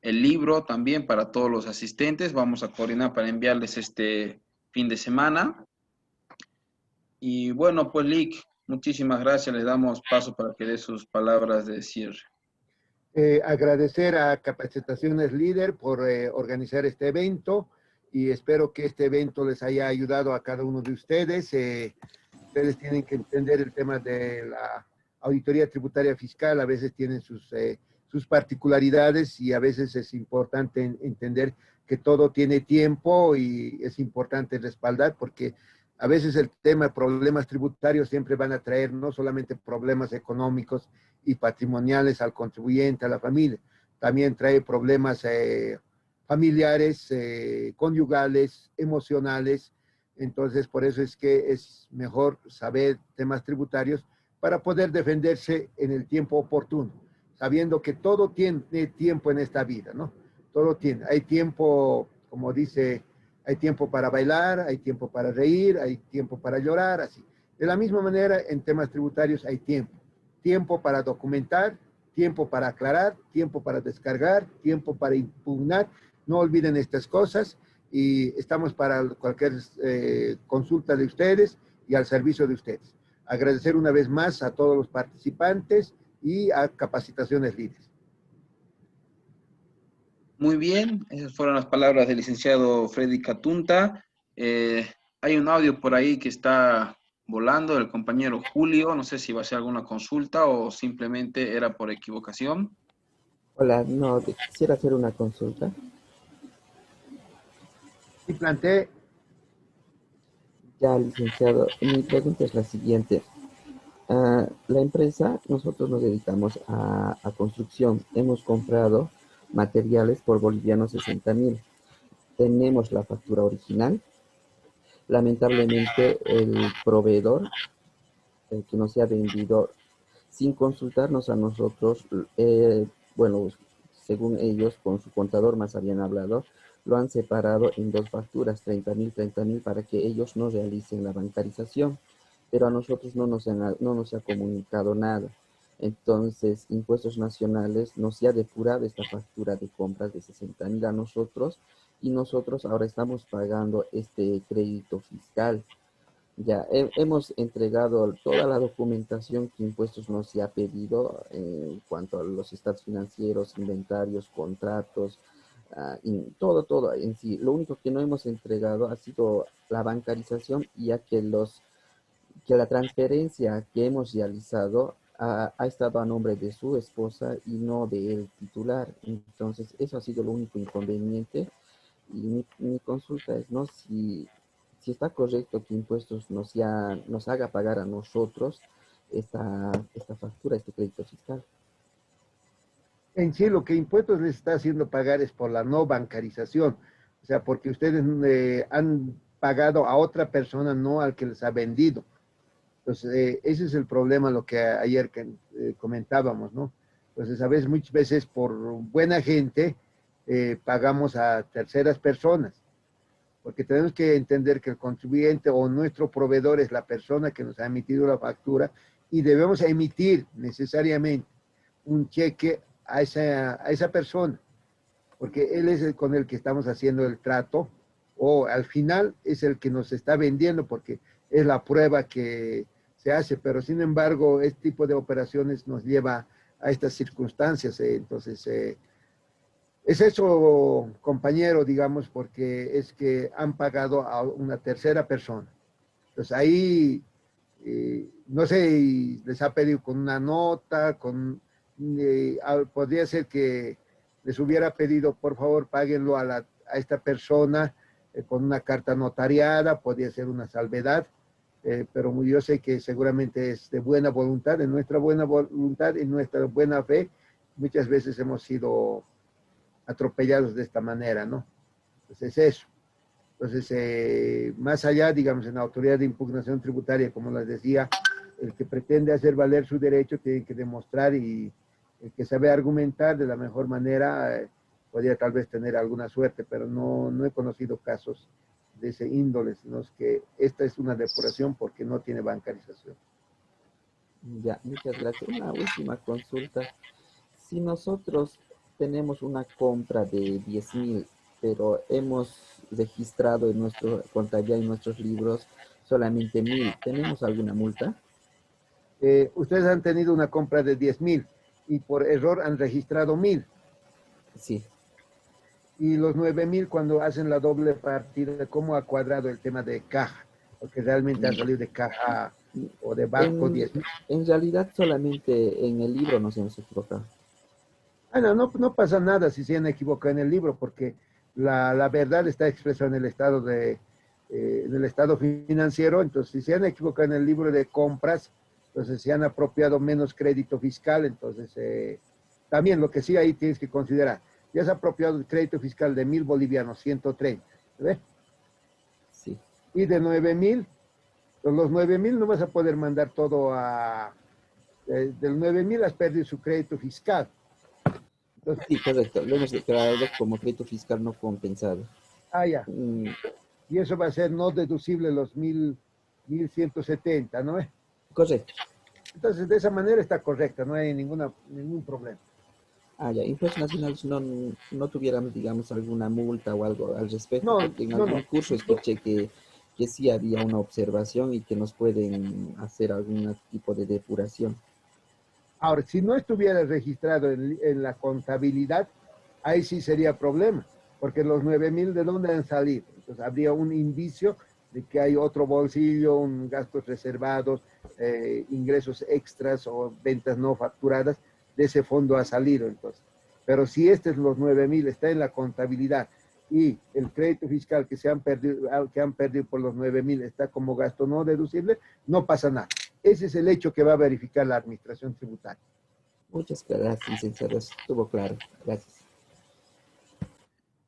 el libro también para todos los asistentes. Vamos a coordinar para enviarles este fin de semana. Y bueno, pues Lick, muchísimas gracias. Le damos paso para que dé sus palabras de cierre. Agradecer a Capacitaciones Líder por organizar este evento y espero que este evento les haya ayudado a cada uno de ustedes. Ustedes tienen que entender el tema de la auditoría tributaria fiscal, a veces tienen sus particularidades y a veces es importante entender que todo tiene tiempo y es importante respaldar porque a veces el tema de problemas tributarios siempre van a traer no solamente problemas económicos y patrimoniales al contribuyente, a la familia, también trae problemas familiares, conyugales, emocionales. Entonces, por eso es que es mejor saber temas tributarios para poder defenderse en el tiempo oportuno, sabiendo que todo tiene tiempo en esta vida, ¿no? Todo tiene. Hay tiempo, como dice, hay tiempo para bailar, hay tiempo para reír, hay tiempo para llorar, así. De la misma manera, en temas tributarios hay tiempo. Tiempo para documentar, tiempo para aclarar, tiempo para descargar, tiempo para impugnar. No olviden estas cosas y estamos para cualquier consulta de ustedes y al servicio de ustedes. Agradecer una vez más a todos los participantes y a Capacitaciones Líderes. Muy bien, esas fueron las palabras del licenciado Freddy Catunta. Hay un audio por ahí que está volando del compañero Julio. No sé si va a ser alguna consulta o simplemente era por equivocación. Hola, no, quisiera hacer una consulta. Y planteé. Ya, licenciado, mi pregunta es la siguiente. La empresa, nosotros nos dedicamos a construcción. Hemos comprado materiales por bolivianos 60.000. Tenemos la factura original. Lamentablemente, el proveedor, el que nos ha vendido sin consultarnos a nosotros, bueno, según ellos, con su contador más habían hablado, lo han separado en dos facturas, 30.000, para que ellos no realicen la bancarización, pero a nosotros no nos ha comunicado nada. Entonces, Impuestos Nacionales nos ha depurado esta factura de compras de 60.000 a nosotros y nosotros ahora estamos pagando este crédito fiscal. Ya hemos entregado toda la documentación que Impuestos nos ha pedido en cuanto a los estados financieros, inventarios, contratos, todo en sí. Lo único que no hemos entregado ha sido la bancarización, ya que la transferencia que hemos realizado ha estado a nombre de su esposa y no del titular. Entonces, eso ha sido lo único inconveniente. Y mi consulta es, ¿no? Si está correcto que Impuestos nos haga pagar a nosotros esta factura, este crédito fiscal. En sí, lo que Impuestos les está haciendo pagar es por la no bancarización. O sea, porque ustedes han pagado a otra persona, no al que les ha vendido. Entonces, ese es el problema, lo que ayer comentábamos, ¿no? Entonces, a veces, muchas veces, por buena gente, pagamos a terceras personas, porque tenemos que entender que el contribuyente o nuestro proveedor es la persona que nos ha emitido la factura y debemos emitir necesariamente un cheque a esa persona, porque él es el con el que estamos haciendo el trato o al final es el que nos está vendiendo porque es la prueba que se hace, pero sin embargo, este tipo de operaciones nos lleva a estas circunstancias. Entonces, es eso, compañero, digamos, porque es que han pagado a una tercera persona. Entonces, ahí, no sé, les ha pedido con una nota, podría ser que les hubiera pedido, por favor, páguenlo a esta persona con una carta notariada, podría ser una salvedad, pero yo sé que seguramente es de buena voluntad, en nuestra buena voluntad, en nuestra buena fe, muchas veces hemos sido atropellados de esta manera, ¿no? Entonces es eso. Entonces, más allá, digamos, en la autoridad de impugnación tributaria, como les decía, el que pretende hacer valer su derecho tiene que demostrar y el que sabe argumentar de la mejor manera podría tal vez tener alguna suerte, pero no he conocido casos de ese índole, sino es que esta es una depuración porque no tiene bancarización. Ya, muchas gracias. Una última consulta. Si nosotros tenemos una compra de 10.000, pero hemos registrado en nuestra contabilidad, en nuestros libros, solamente 1.000, ¿tenemos alguna multa? Ustedes han tenido una compra de 10.000 y por error han registrado 1.000. Sí. Y los 9.000 cuando hacen la doble partida, ¿cómo ha cuadrado el tema de caja? Porque realmente ha salido de caja o de banco En, 10.000. en realidad solamente en el libro nos hemos equivocado. Ah, no pasa nada si se han equivocado en el libro, porque la verdad está expresa en el estado financiero. Entonces, si se han equivocado en el libro de compras, entonces se han apropiado menos crédito fiscal. Entonces, también lo que sí ahí tienes que considerar, ya se ha apropiado el crédito fiscal de 1.000 bolivianos, 130, ¿ve? Sí. Y de 9.000, pues los 9.000 no vas a poder mandar todo del 9.000 has perdido su crédito fiscal. Entonces, Sí, correcto. Lo hemos declarado como crédito fiscal no compensado. ya. Mm, Y eso va a ser no deducible los 1.170, ¿no? correcto. Entonces, de esa manera está correcta, no hay ningún problema. Ya, Impuestos Nacionales no tuviéramos, digamos, alguna multa o algo al respecto, No, porque en no, algún no. curso escuché que sí había una observación y que nos pueden hacer algún tipo de depuración. Ahora, si no estuviera registrado en la contabilidad, ahí sí sería problema, porque los 9.000 ¿de dónde han salido? Entonces, habría un indicio de que hay otro bolsillo, un gastos reservados, ingresos extras o ventas no facturadas, de ese fondo ha salido entonces. Pero si este es los 9.000, está en la contabilidad y el crédito fiscal que han perdido por los 9.000 está como gasto no deducible, no pasa nada. Ese es el hecho que va a verificar la administración tributaria. Muchas gracias, licenciado. Estuvo claro. Gracias.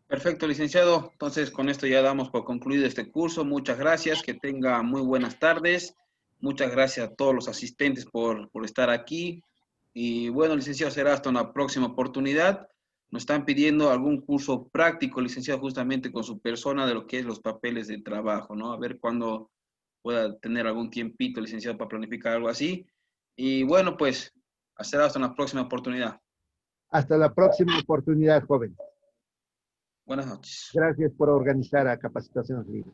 Perfecto, licenciado. Entonces, con esto ya damos por concluido este curso. Muchas gracias. Que tenga muy buenas tardes. Muchas gracias a todos los asistentes por estar aquí. Y bueno, licenciado, será hasta una próxima oportunidad. Nos están pidiendo algún curso práctico, licenciado, justamente con su persona de lo que es los papeles de trabajo, ¿no? A ver cuándo pueda tener algún tiempito, licenciado, para planificar algo así. Y bueno, pues, será hasta una próxima oportunidad. Hasta la próxima oportunidad, joven. Buenas noches. Gracias por organizar a Capacitaciones Libres.